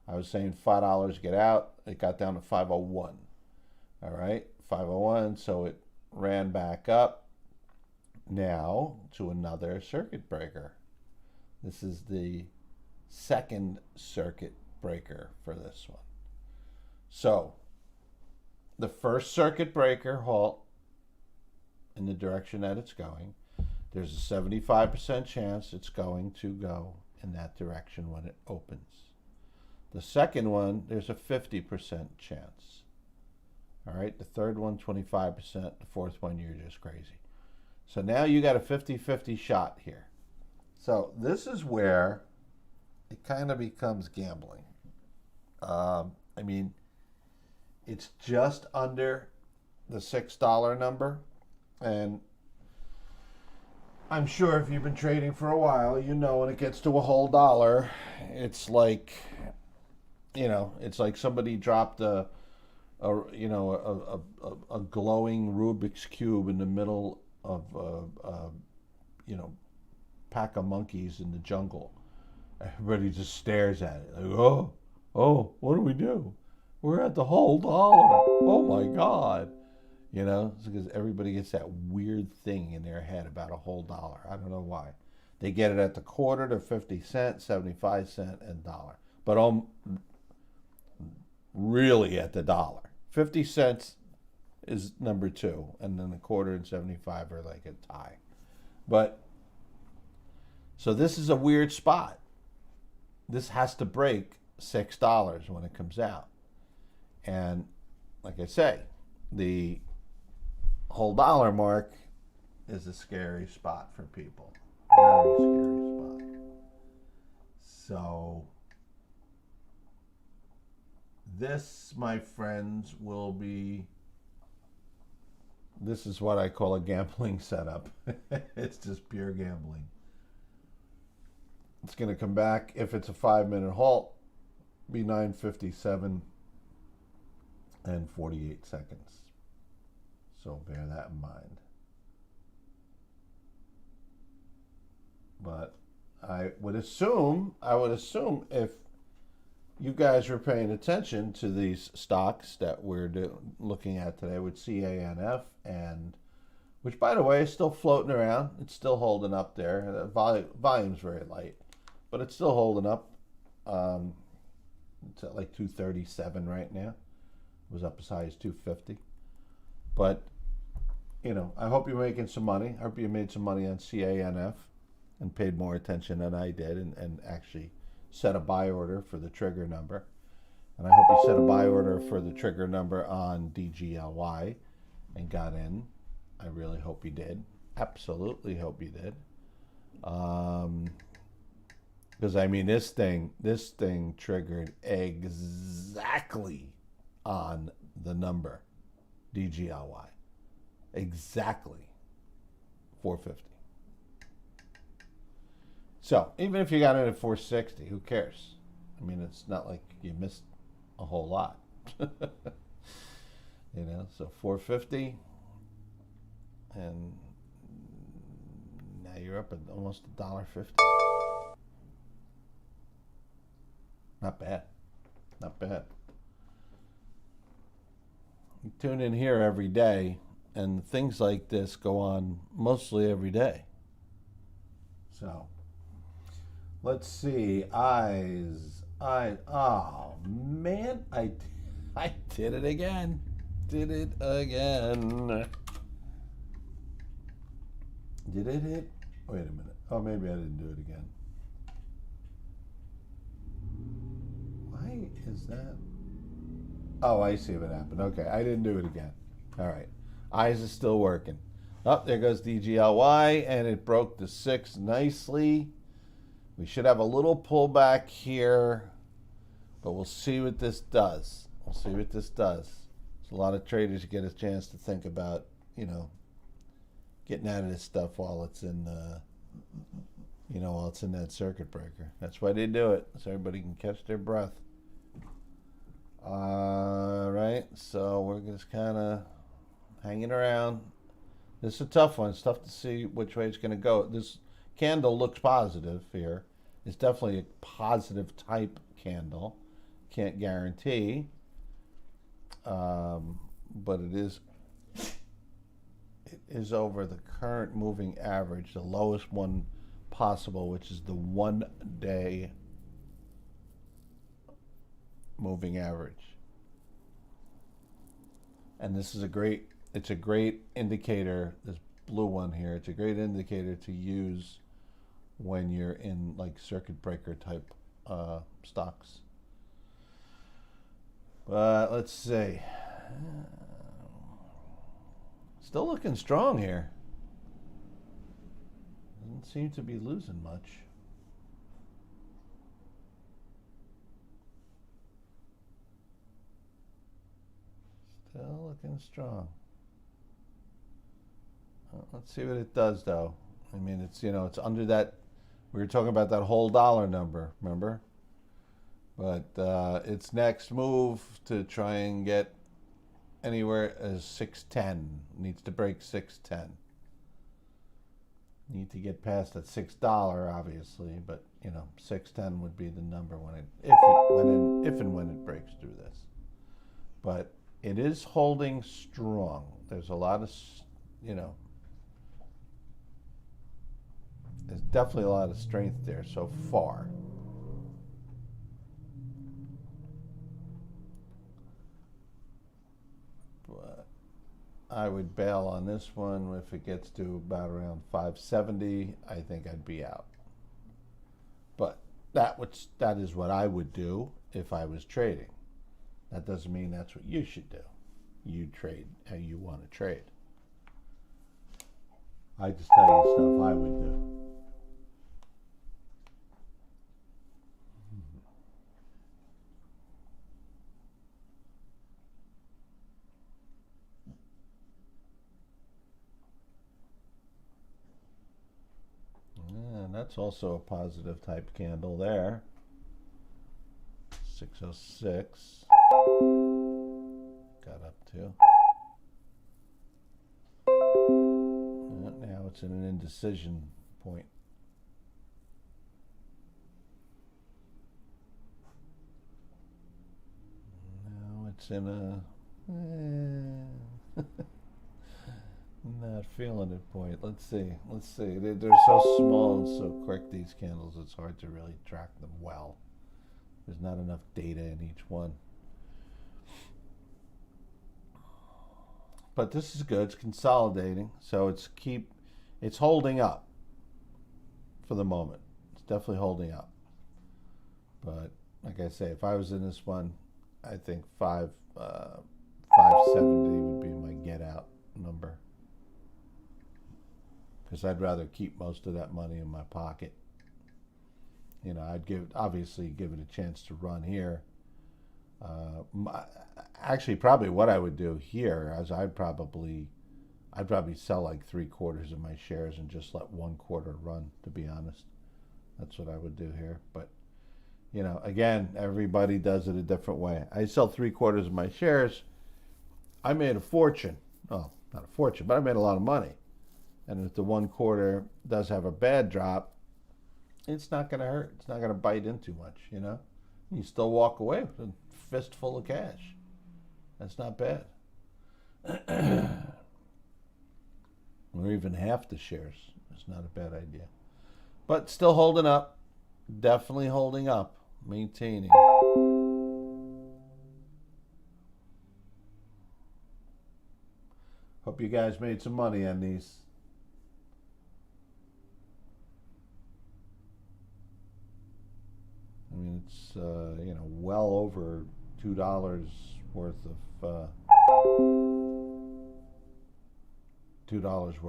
I was saying $5 get out. It got down to 501. All right, 501. So it ran back up now to another circuit breaker. This is the second circuit breaker for this one. So the first circuit breaker halt in the direction that it's going, there's a 75% chance it's going to go in that direction when it opens. The second one, there's a 50% chance. All right, the third one, 25%. The fourth one, you're just crazy. So now you got a 50-50 shot here. So this is where it kind of becomes gambling. I mean, it's just under the $6 number. And I'm sure if you've been trading for a while, you know when it gets to a whole dollar, it's like, it's like somebody dropped a glowing Rubik's Cube in the middle of pack of monkeys in the jungle. Everybody just stares at it like, oh, what do we do? We're at the whole dollar. Oh my God. It's because everybody gets that weird thing in their head about a whole dollar. I don't know why. They get it at the quarter to 50 cents, 75 cents, and dollar. But really at the dollar. 50 cents is number two, and then the quarter and 75 are like a tie. But So this is a weird spot. This has to break $6 when it comes out. And like I say, the whole dollar mark is a scary spot for people. Very scary spot. So this, my friends, will be, this is what I call a gambling setup. It's just pure gambling. It's going to come back, if it's a 5-minute halt, be 9:57 and 48 seconds. So bear that in mind. But I would assume if you guys were paying attention to these stocks that we're looking at today with CANF, and which, by the way, is still floating around. It's still holding up there. The volume's very light, but it's still holding up. It's at like 237 right now. It was up as high as 250. But, you know, I hope you're making some money. I hope you made some money on CANF and paid more attention than I did, and actually set a buy order for the trigger number. And I hope you set a buy order for the trigger number on DGLY and got in. I really hope you did. Absolutely hope you did. Because I mean, this thing triggered exactly on the number DGLY. Exactly 450. So even if you got it at 460, who cares? I mean, it's not like you missed a whole lot. You know, so 450, and now you're up at almost $1.50. Not bad. Not bad. You tune in here every day, and things like this go on mostly every day. So let's see. Eyes. Oh man, I did it again. Did it again. Did it hit? Wait a minute. Oh, maybe I didn't do it again. Why is that? Oh, I see what happened. Okay, I didn't do it again. All right. Eyes is still working. Oh, there goes DGLY, and it broke the 6 nicely. We should have a little pullback here, but we'll see what this does. We'll see what this does. So a lot of traders get a chance to think about, you know, getting out of this stuff while it's in, while it's in that circuit breaker. That's why they do it, so everybody can catch their breath. All right, so we're just kind of hanging around. This is a tough one. It's tough to see which way it's going to go. This candle looks positive here. It's definitely a positive type candle. Can't guarantee, but it is over the current moving average, the lowest one possible, which is the 1-day moving average. And this is it's a great indicator, this blue one here, it's a great indicator to use when you're in like circuit breaker type stocks. But let's see. Still looking strong here. Doesn't seem to be losing much. Still looking strong. Let's see what it does, though. I mean, it's it's under that. We were talking about that whole dollar number, remember? But its next move to try and get anywhere is 610. Needs to break 610. Need to get past that $6, obviously, but 610 would be the number if and when it breaks through this. But it is holding strong. There's a lot of there's definitely a lot of strength there so far. But I would bail on this one if it gets to about around 570. I think I'd be out. that is what I would do if I was trading. That doesn't mean that's what you should do. You trade how you want to trade. I just tell you stuff I would do. And that's also a positive type candle there. 606. Got up to. Now it's in an indecision point. Now it's in a not feeling it point. Let's see. They're so small and so quick, these candles, it's hard to really track them well. There's not enough data in each one. But this is good. It's consolidating, so it's holding up for the moment. It's definitely holding up. But like I say, if I was in this one, I think 570 would be my get out number, because I'd rather keep most of that money in my pocket. I'd obviously give it a chance to run here. Actually, probably what I would do here is I'd probably sell like 3/4 of my shares and just let 1/4 run, to be honest. That's what I would do here. But again, everybody does it a different way. I sell 3/4 of my shares. I made a fortune. Oh, not a fortune, but I made a lot of money. And if the 1/4 does have a bad drop, it's not going to hurt. It's not going to bite in too much, You still walk away with a fistful of cash. That's not bad. Or even half the shares. It's not a bad idea. But still holding up. Definitely holding up. Maintaining. Hope you guys made some money on these. I mean, it's well over $2 worth of $2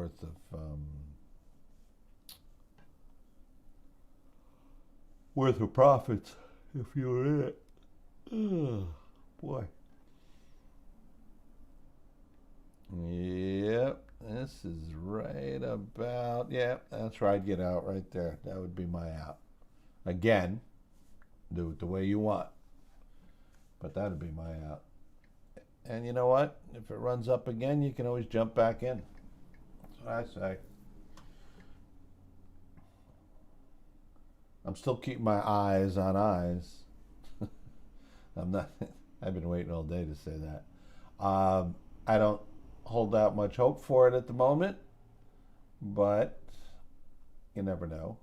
worth of profits if you're in it. Oh, boy. Yep, this is right about. Yep, that's where I'd get out right there. That would be my out. Again, do it the way you want. But that would be my out. And you know what? If it runs up again, you can always jump back in. That's what I say. I'm still keeping my eyes on eyes. I'm not. I've been waiting all day to say that. I don't hold out much hope for it at the moment, but you never know.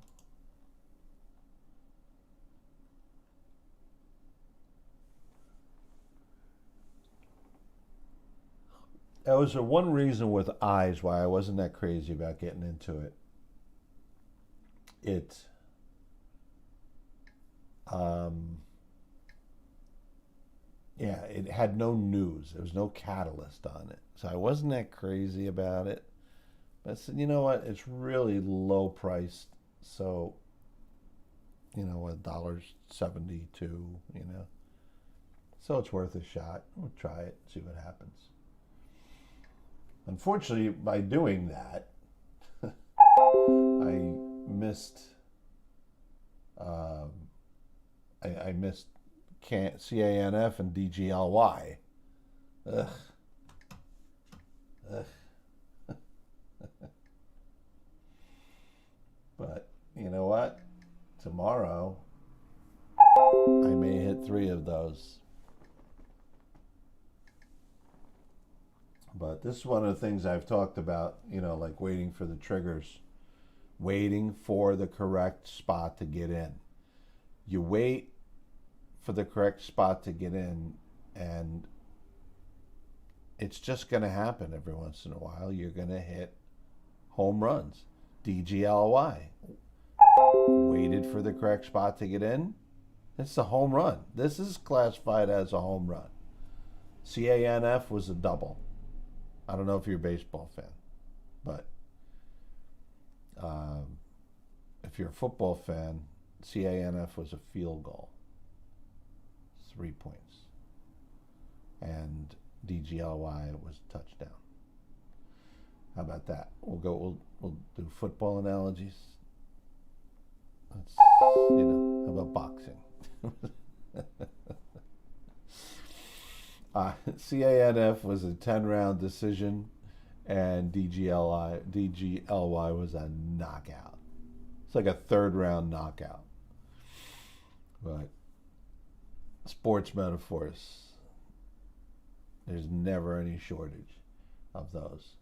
That was the one reason with eyes why I wasn't that crazy about getting into it. It it had no news. There was no catalyst on it. So I wasn't that crazy about it. But I said, you know what? It's really low priced. So, $1.72, So it's worth a shot. We'll try it, see what happens. Unfortunately, by doing that, I missed I missed CANF and DGLY. Ugh. But you know what? Tomorrow, I may hit 3 of those. But this is one of the things I've talked about, like waiting for the triggers, waiting for the correct spot to get in. You wait for the correct spot to get in, and it's just going to happen every once in a while. You're going to hit home runs. DGLY. waited for the correct spot to get in. It's a home run. This is classified as a home run. CANF was a double. I don't know if you're a baseball fan, but if you're a football fan, CANF was a field goal, 3 points, and DGLY was a touchdown. How about that? We'll do football analogies. Let's, how about boxing? CANF was a 10-round decision, and DGLY was a knockout. It's like a third-round knockout. But sports metaphors, there's never any shortage of those.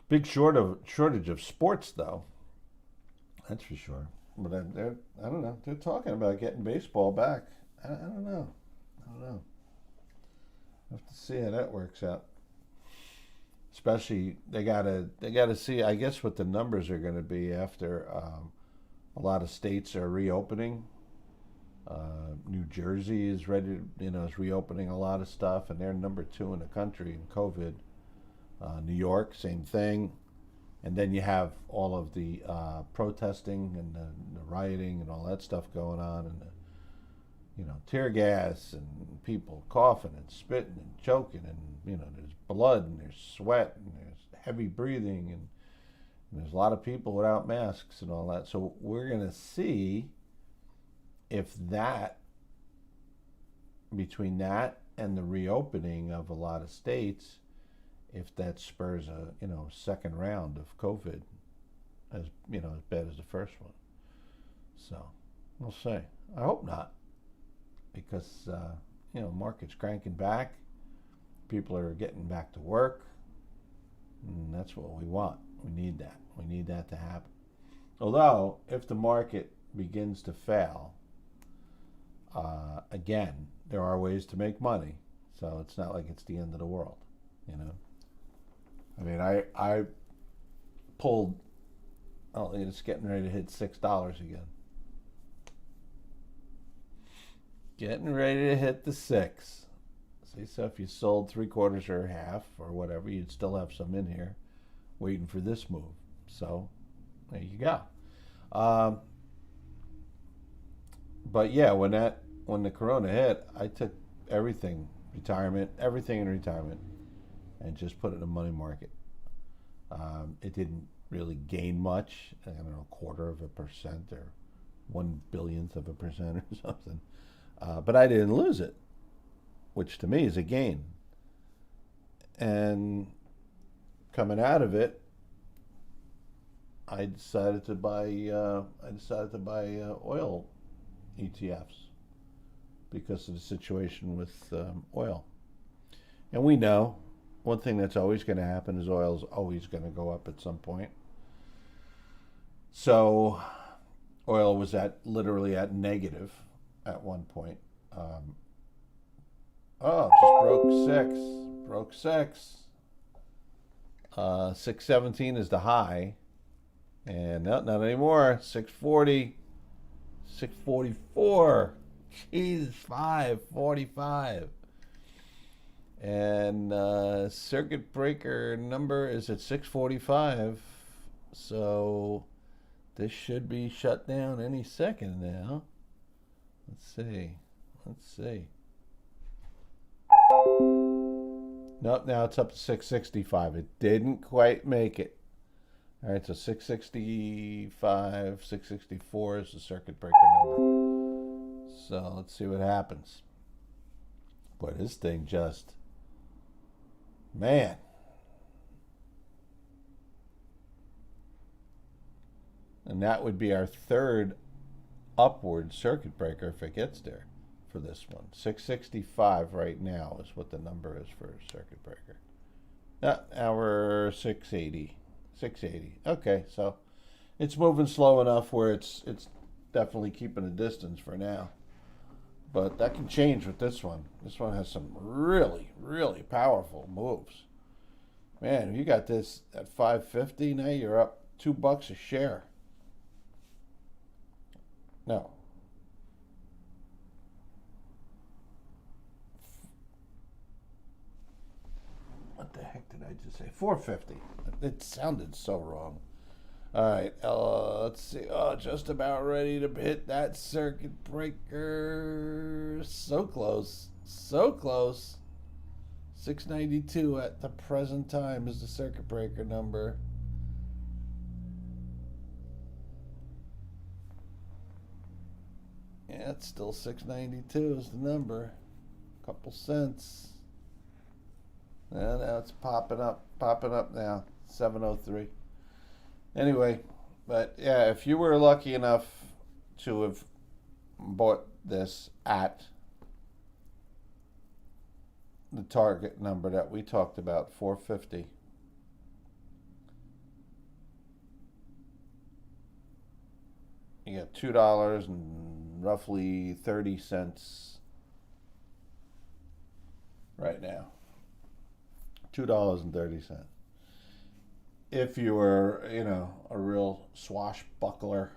Big shortage of sports, though. That's for sure. But I don't know. They're talking about getting baseball back. I don't know. I have to see how that works out. Especially they gotta see, I guess, what the numbers are going to be after a lot of states are reopening. New Jersey is is reopening a lot of stuff, and they're number 2 in the country in COVID. New York, same thing. And then you have all of the protesting and the rioting and all that stuff going on, and tear gas and people coughing and spitting and choking, and there's blood and there's sweat and there's heavy breathing, and there's a lot of people without masks and all that. So we're going to see if that, between that and the reopening of a lot of states, if that spurs a second round of COVID as bad as the first one. So we'll see. I hope not, because market's cranking back, people are getting back to work, and that's what we want. We need that. We need that to happen. Although if the market begins to fail, again, there are ways to make money, so it's not like it's the end of the world. I mean, I pulled, it's getting ready to hit $6 again. Getting ready to hit the 6. See, so if you sold 3/4 or half or whatever, you'd still have some in here waiting for this move. So there you go. But yeah, when the corona hit, I took everything in retirement, and just put it in a money market. It didn't really gain much. I don't know, 1/4% or 1/1000% or something. But I didn't lose it, which to me is a gain. And coming out of it, I decided to buy oil ETFs because of the situation with oil. And we know one thing that's always going to happen is oil is always going to go up at some point. So oil was literally at negative at one point. Just broke 6. 617 is the high, and not anymore. 640, 644. Jeez, 545. And circuit breaker number is at 645, so this should be shut down any second now. Let's see. Nope, now it's up to 665. It didn't quite make it. All right, so 665, 664 is the circuit breaker number. So let's see what happens. Boy, this thing just... Man. And that would be our third upward circuit breaker if it gets there for this one. 665 right now is what the number is for a circuit breaker. Now we're 680. 680. Okay, so it's moving slow enough where it's definitely keeping a distance for now. But that can change with this one. This one has some really, really powerful moves. Man, if you got this at 550, now you're up $2 a share. No. What the heck did I just say? 450. It sounded so wrong. All right, let's see. Oh, just about ready to hit that circuit breaker. So close. So close. 692 at the present time is the circuit breaker number. Yeah, it's still 692 is the number. Couple cents. Now it's popping up now. 703. Anyway, but yeah, if you were lucky enough to have bought this at the target number that we talked about, 450, you get $2 and roughly 30 cents right now. $2.30. If you were, a real swashbuckler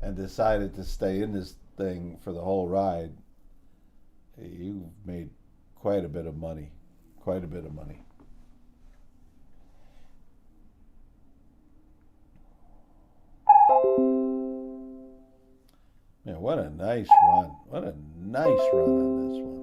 and decided to stay in this thing for the whole ride, you've made quite a bit of money. Quite a bit of money. Man, what a nice run. What a nice run on this one.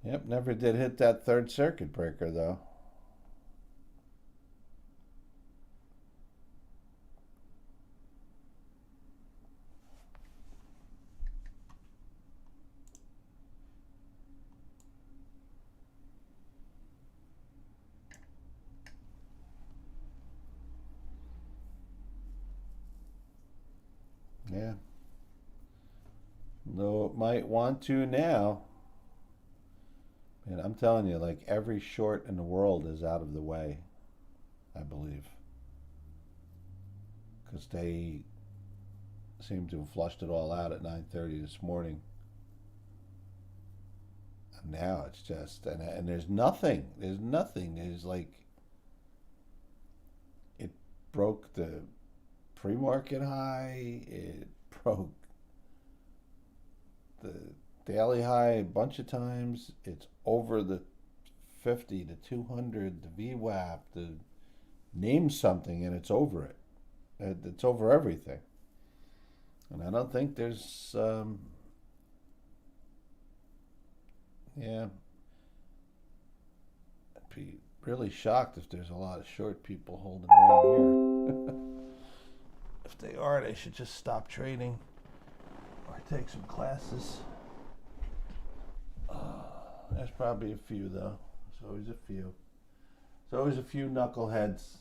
Yep, never did hit that third circuit breaker, though. Yeah. Though it might want to now. And I'm telling you, like every short in the world is out of the way, I believe. Because they seem to have flushed it all out at 9:30 this morning. And now it's just, and there's nothing. There's nothing. There's like, it broke the pre-market high. It broke the daily high a bunch of times. It's over the 50, the 200, the VWAP, the name something, and it's over it. It's over everything. And I don't think there's, yeah, I'd be really shocked if there's a lot of short people holding around here. If they are, they should just stop trading or take some classes. There's probably a few, though. There's always a few. There's always a few knuckleheads.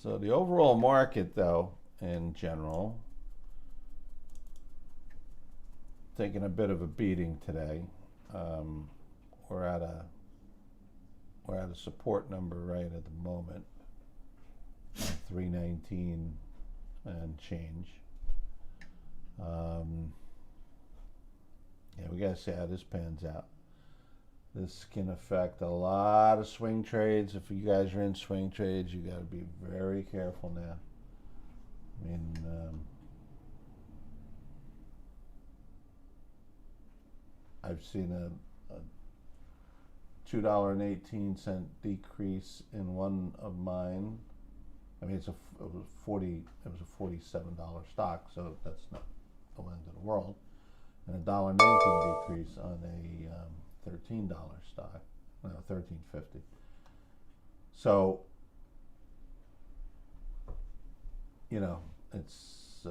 So the overall market, though, in general, taking a bit of a beating today. Um, we're at a support number right at the moment, 319 and change. Yeah, we gotta see how this pans out. This can affect a lot of swing trades. If you guys are in swing trades, you got to be very careful now. I mean, I've seen a $2.18 decrease in one of mine. I mean, it was a $47 stock, so that's not the end of the world. and $1.19 decrease on a $13 stock. No, $13.50. So, you know, it's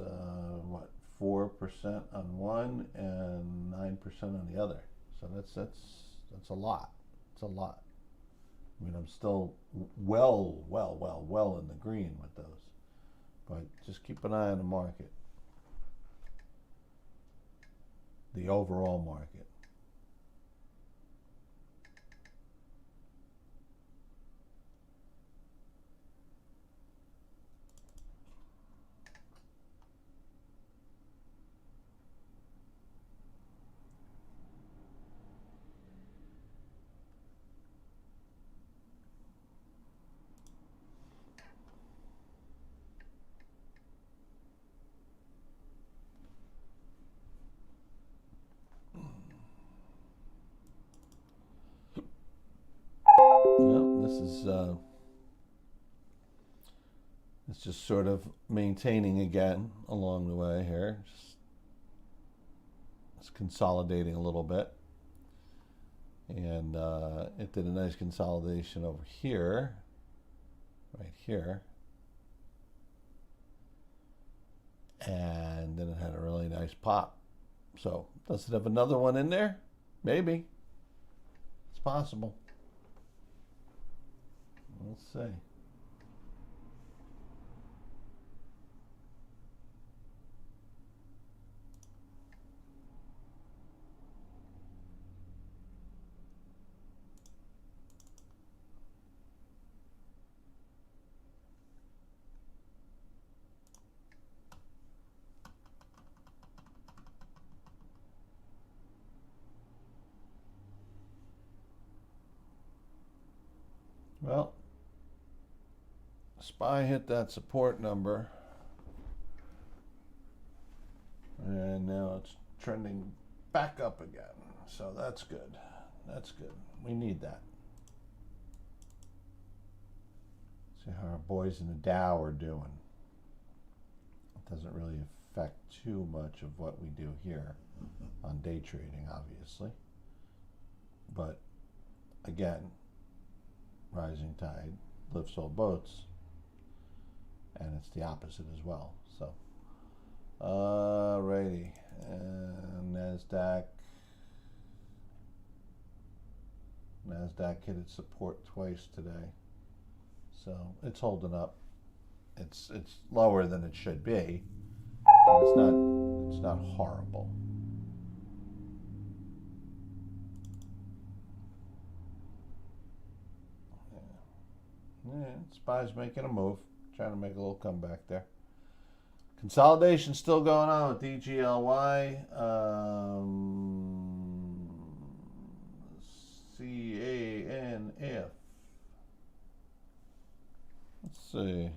what, 4% on one and 9% on the other. So that's a lot. It's a lot. I mean, I'm still well in the green with those. But just keep an eye on the market, the overall market. Yep, this is it's just sort of maintaining again along the way here. It's consolidating a little bit, and it did a nice consolidation over here, right here, and then it had a really nice pop. So does it have another one in there? Maybe. It's possible. Let's see. Well, SPY hit that support number, and now it's trending back up again. So that's good. That's good. We need that. See how our boys in the Dow are doing. It doesn't really affect too much of what we do here on day trading, obviously. But again, rising tide lifts all boats, and it's the opposite as well. So, alrighty, and Nasdaq hit its support twice today, so it's holding up. It's lower than it should be, but it's not horrible. Yeah, SPY's making a move, trying to make a little comeback there. Consolidation still going on with DGLY, CANF. Let's see.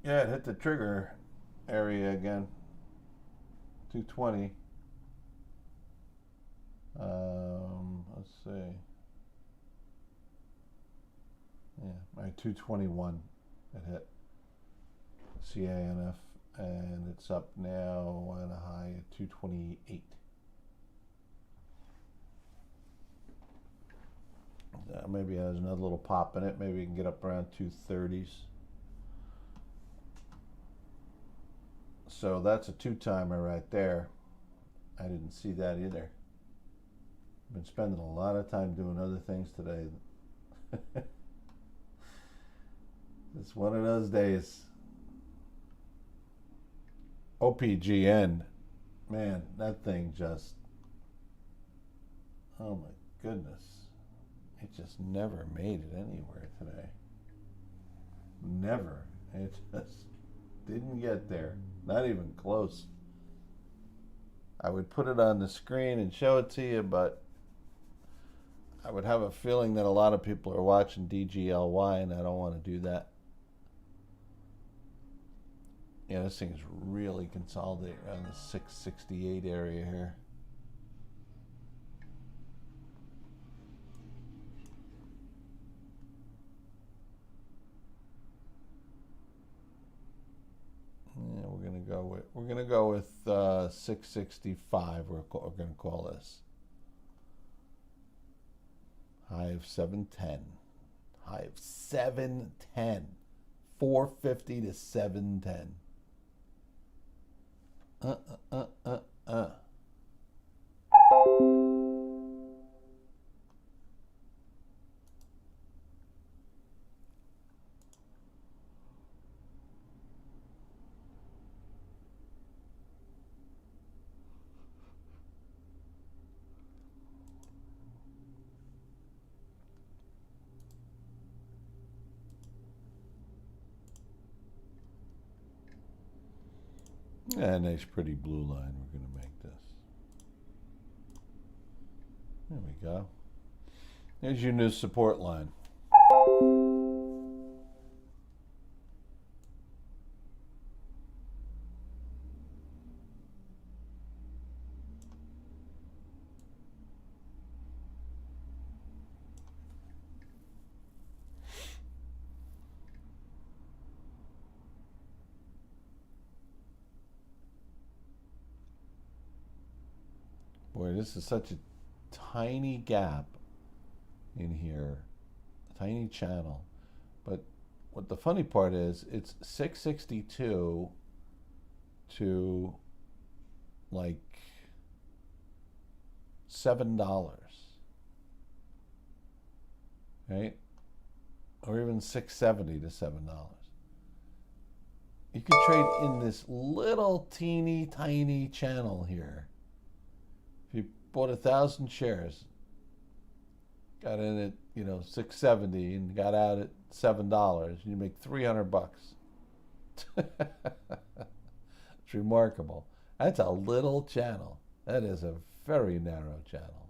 Yeah, it hit the trigger area again. 220. Let's see. Yeah, my 221 it hit CANF, and it's up now at a high of 228. Maybe it has another little pop in it. Maybe we can get up around 230s. So that's a two-timer right there. I didn't see that either. I've been spending a lot of time doing other things today. It's one of those days. OPGN, man, that thing just, oh my goodness. It just never made it anywhere today. Never. It just didn't get there. Not even close. I would put it on the screen and show it to you, but I would have a feeling that a lot of people are watching DGLY, and I don't want to do that. Yeah, this thing is really consolidating around the 668 area here. We're gonna go with 665. We're gonna call this high of 710. High of 710. 450 to 710. Yeah, nice pretty blue line we're going to make this. There we go. There's your new support line. Boy, this is such a tiny gap in here, a tiny channel. But what the funny part is, it's 662 to like $7, right? Or even 670 to $7. You could trade in this little teeny tiny channel here. If you bought 1,000 shares, got in at 670 and got out at $7, you make $300. It's remarkable. That's a little channel. That is a very narrow channel.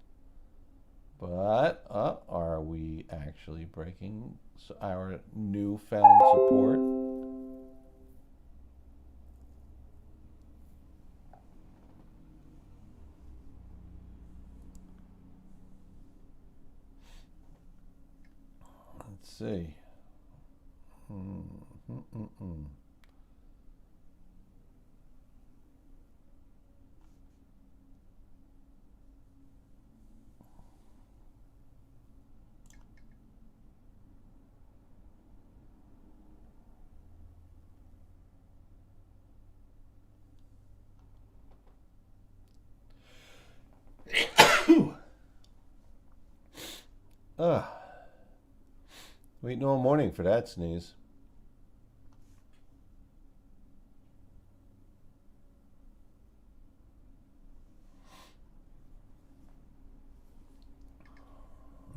But are we actually breaking our newfound support? Let's see. Waiting all morning for that sneeze.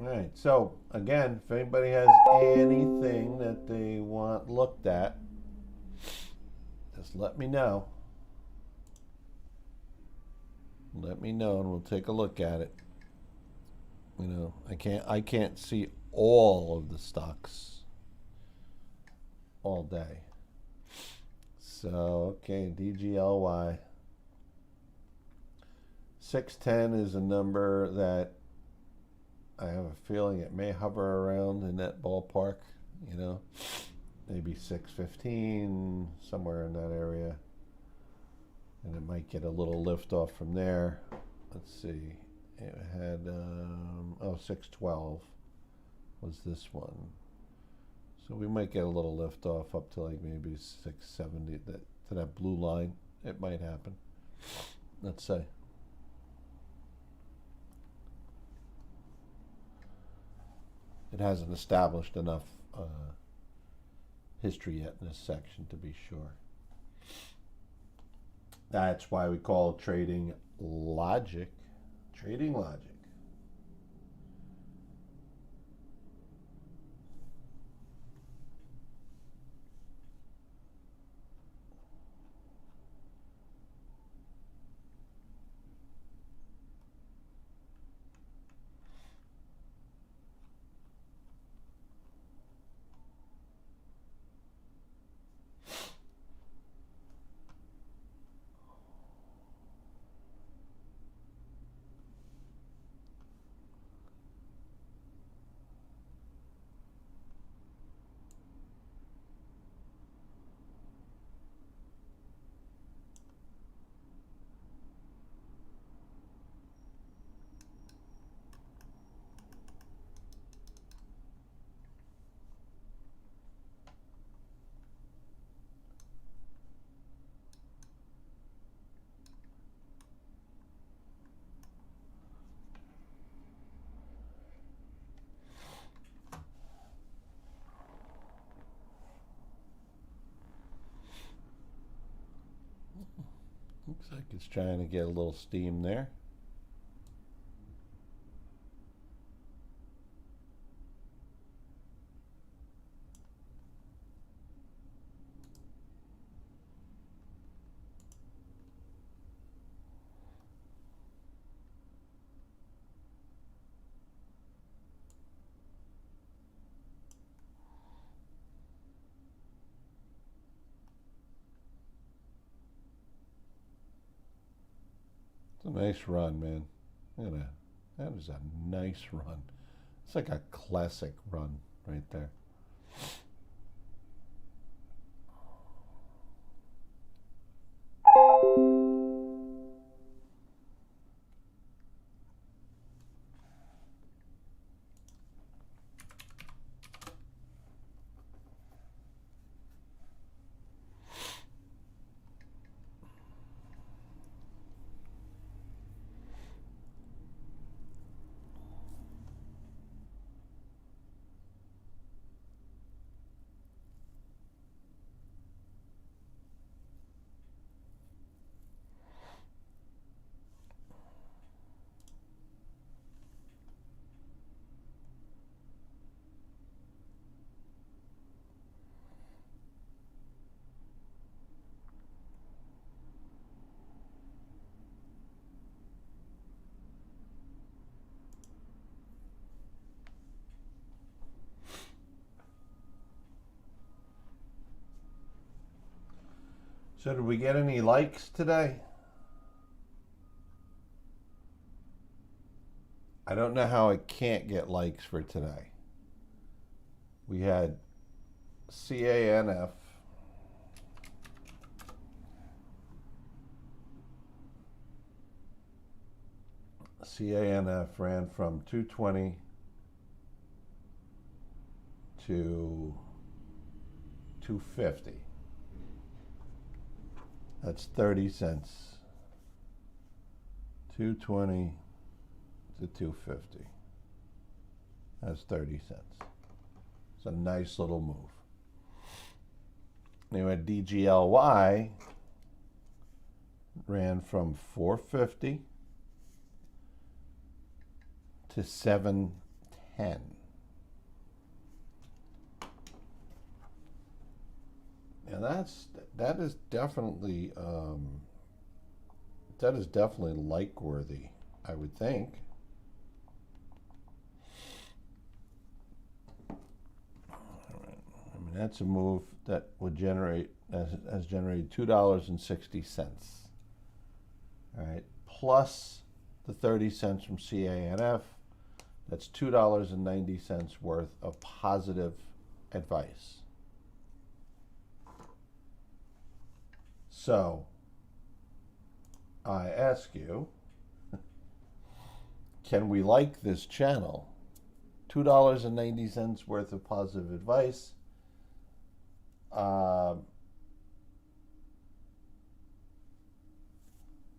All right, so again, if anybody has anything that they want looked at, just let me know. Let me know and we'll take a look at it. I can't see all of the stocks all day. So, okay, DGLY. 610 is a number that I have a feeling it may hover around in that ballpark, maybe 615, somewhere in that area. And it might get a little lift off from there. Let's see. It had 612 was this one. So we might get a little lift off up to like maybe 670 to that blue line. It might happen. Let's say. It hasn't established enough history yet in this section to be sure. That's why we call trading logic. Trading logic. Looks like it's trying to get a little steam there. It's a nice run, man. Look at that. That is a nice run. It's like a classic run right there. So did we get any likes today? I don't know how I can't get likes for today. We had CANF. CANF ran from 220 to 250. That's 30 cents. 220 to 250. That's 30 cents. It's a nice little move. Anyway, DGLY ran from 450 to 710. And that is definitely like worthy, I would think. I mean, that's a move that would generate has generated $2.60. All right, plus the 30 cents from CANF. That's $2.90 worth of positive advice. So, I ask you, can we like this channel? $2.90 worth of positive advice.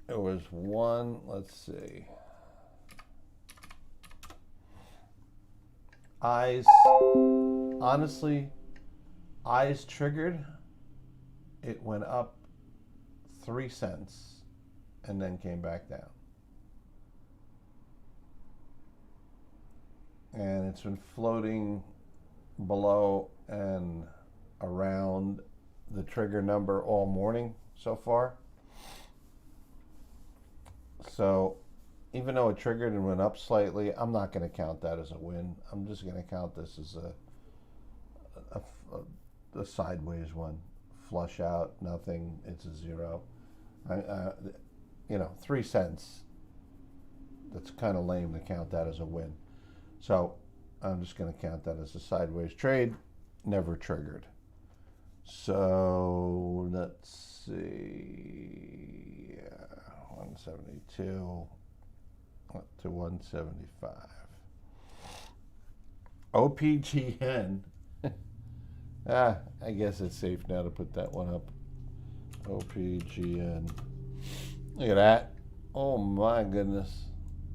It was one, let's see. Eyes, honestly, eyes triggered, it went up 3 cents and then came back down. And it's been floating below and around the trigger number all morning so far. So even though it triggered and went up slightly, I'm not going to count that as a win. I'm just going to count this as a sideways one. Flush out, nothing, it's a zero. 3 cents. That's kind of lame to count that as a win. So I'm just going to count that as a sideways trade, never triggered. So let's see, 172 up to 175. OPGN. I guess it's safe now to put that one up. OPGN. Look at that. Oh my goodness.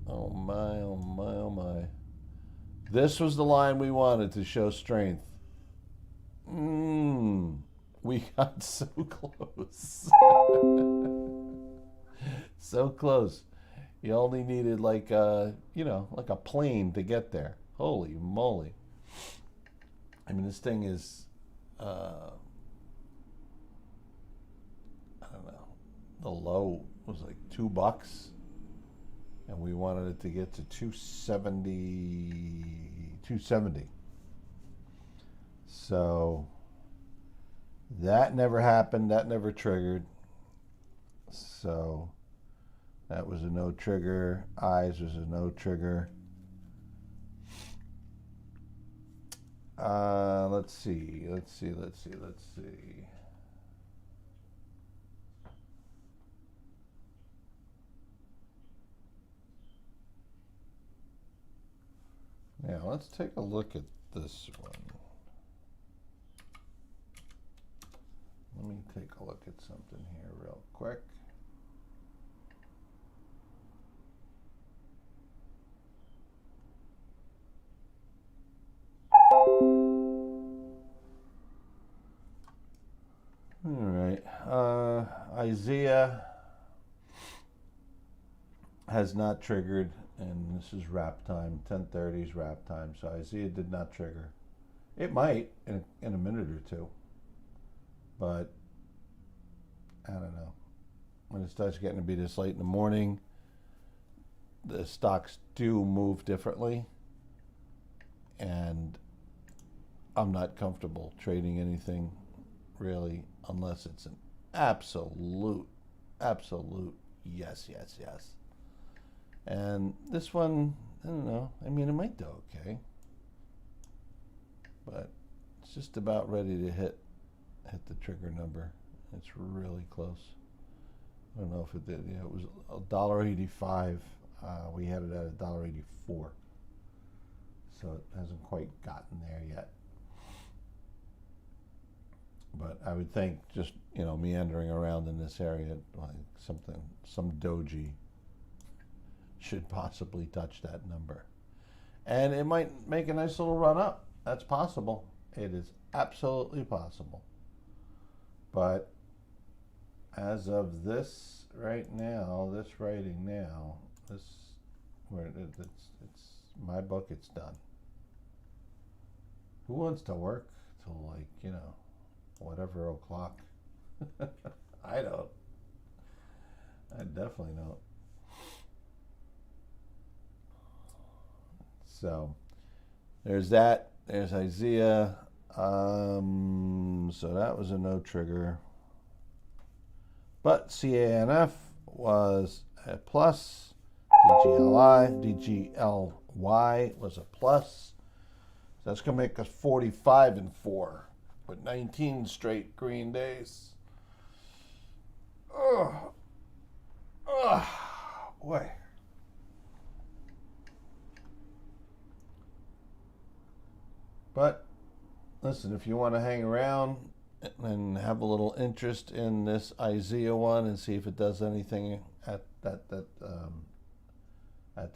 Oh my, oh my, oh my. This was the line we wanted to show strength. We got so close. So close. You only needed like like a plane to get there. Holy moly. I mean, this thing is, I don't know, the low was like $2, and we wanted it to get to 270, 270. So that never happened. That never triggered. So that was a no trigger. Eyes was a no trigger. Let's see. Now let's take a look at this one. Let me take a look at something here real quick. All right. Isaiah has not triggered, and this is wrap time. 10:30 is wrap time, so Isaiah did not trigger. It might in a minute or two, but I don't know. When it starts getting to be this late in the morning, the stocks do move differently, and I'm not comfortable trading anything really unless it's an absolute yes. And this one, I don't know. I mean, it might do okay, but it's just about ready to hit the trigger number. It's really close. I don't know if it did. Yeah, it was $1.85. We had it at $1.84, so it hasn't quite gotten there yet. But I would think just meandering around in this area, like some doji should possibly touch that number, and it might make a nice little run up. That's possible. It is absolutely possible. But as of this right now, this writing now, it's my book. It's done. Who wants to work till whatever o'clock? I don't. I definitely don't. So there's that. There's Isaiah. So that was a no trigger. But CANF was a plus. DGLY was a plus. So that's going to make us 45-4 with 19 straight green days. Oh, boy. But listen, if you want to hang around and have a little interest in this Isaiah one and see if it does anything at the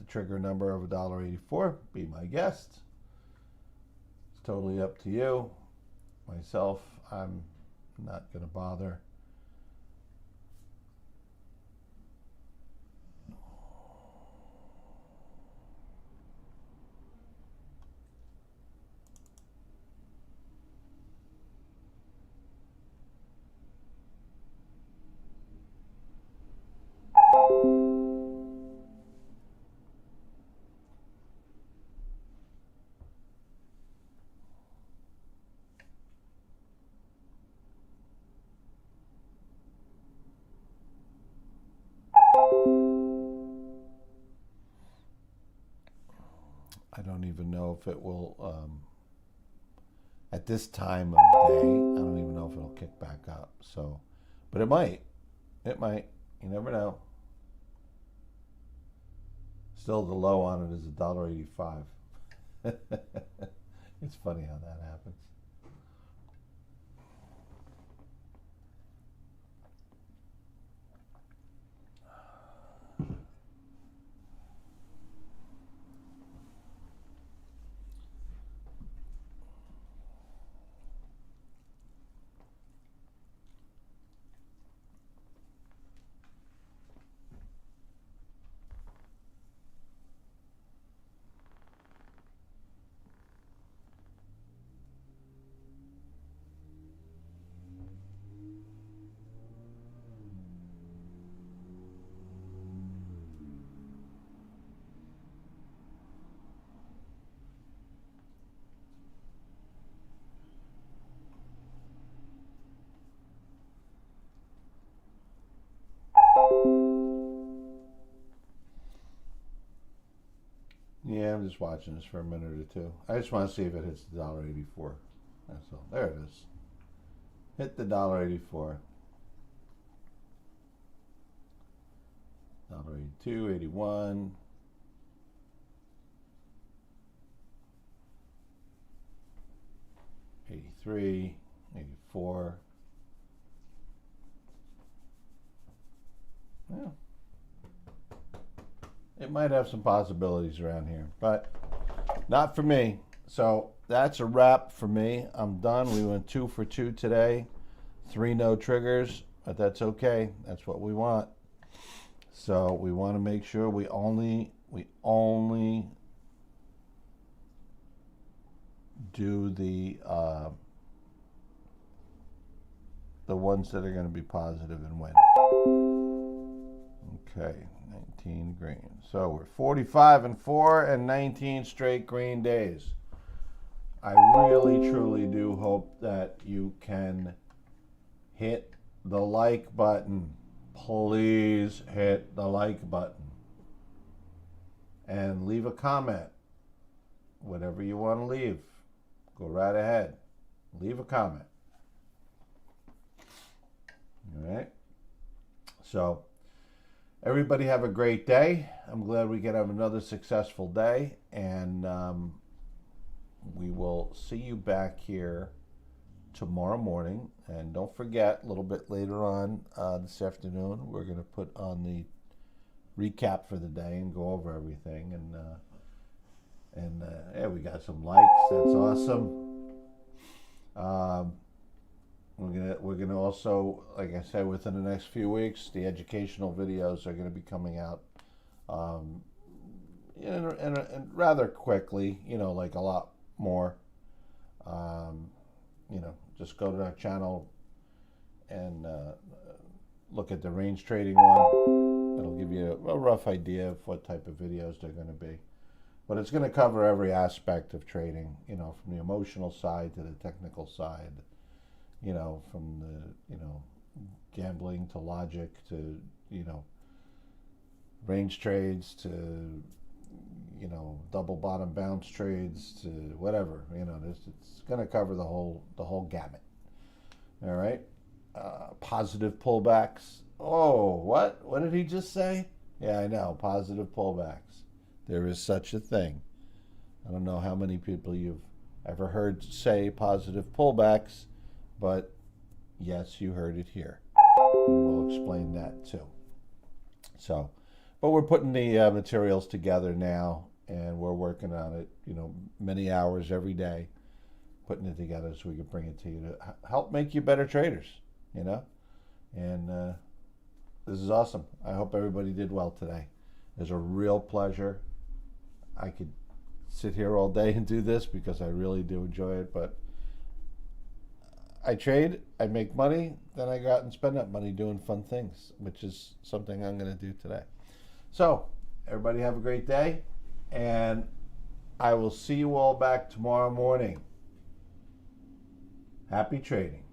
trigger number of $1.84, be my guest. It's totally up to you. Myself, I'm not going to bother. I don't even know if it will, at this time of day, I don't even know if it'll kick back up. So, but it might. It might. You never know. Still, the low on it is $1.85. It's funny how that happens. just watching this for a minute or two. I just want to see if it hits the $1.84. That's all. There it is. Hit the $1.84. $1.82, 81. $83, 84. Yeah. It might have some possibilities around here, but not for me. So that's a wrap for me. I'm done. We went 2 for 2 today. 3 no triggers, but that's okay. That's what we want. So we want to make sure we only do the ones that are going to be positive and win. Okay, 19 green. So we're 45 and 4 and 19 straight green days. I really, truly do hope that you can hit the like button. Please hit the like button. And leave a comment. Whatever you want to leave. Go right ahead. Leave a comment. All right. So, everybody have a great day. I'm glad we can have another successful day. And we will see you back here tomorrow morning. And don't forget, a little bit later on this afternoon, we're going to put on the recap for the day and go over everything. And yeah, we got some likes. That's awesome. We're gonna also, like I said, within the next few weeks, the educational videos are going to be coming out, and rather quickly. Like a lot more. Just go to our channel and look at the range trading one. It'll give you a rough idea of what type of videos they're going to be. But it's going to cover every aspect of trading, from the emotional side to the technical side, from the, gambling to logic to, range trades to, double bottom bounce trades to whatever, it's going to cover the whole gamut. All right. Positive pullbacks. Oh, what? What did he just say? Yeah, I know. Positive pullbacks. There is such a thing. I don't know how many people you've ever heard say positive pullbacks, but yes, you heard it here. And we'll explain that too. So, but we're putting the materials together now, and we're working on it, many hours every day, putting it together so we can bring it to you to help make you better traders, And this is awesome. I hope everybody did well today. It was a real pleasure. I could sit here all day and do this because I really do enjoy it, but I trade, I make money, then I go out and spend that money doing fun things, which is something I'm going to do today. So, everybody have a great day, and I will see you all back tomorrow morning. Happy trading.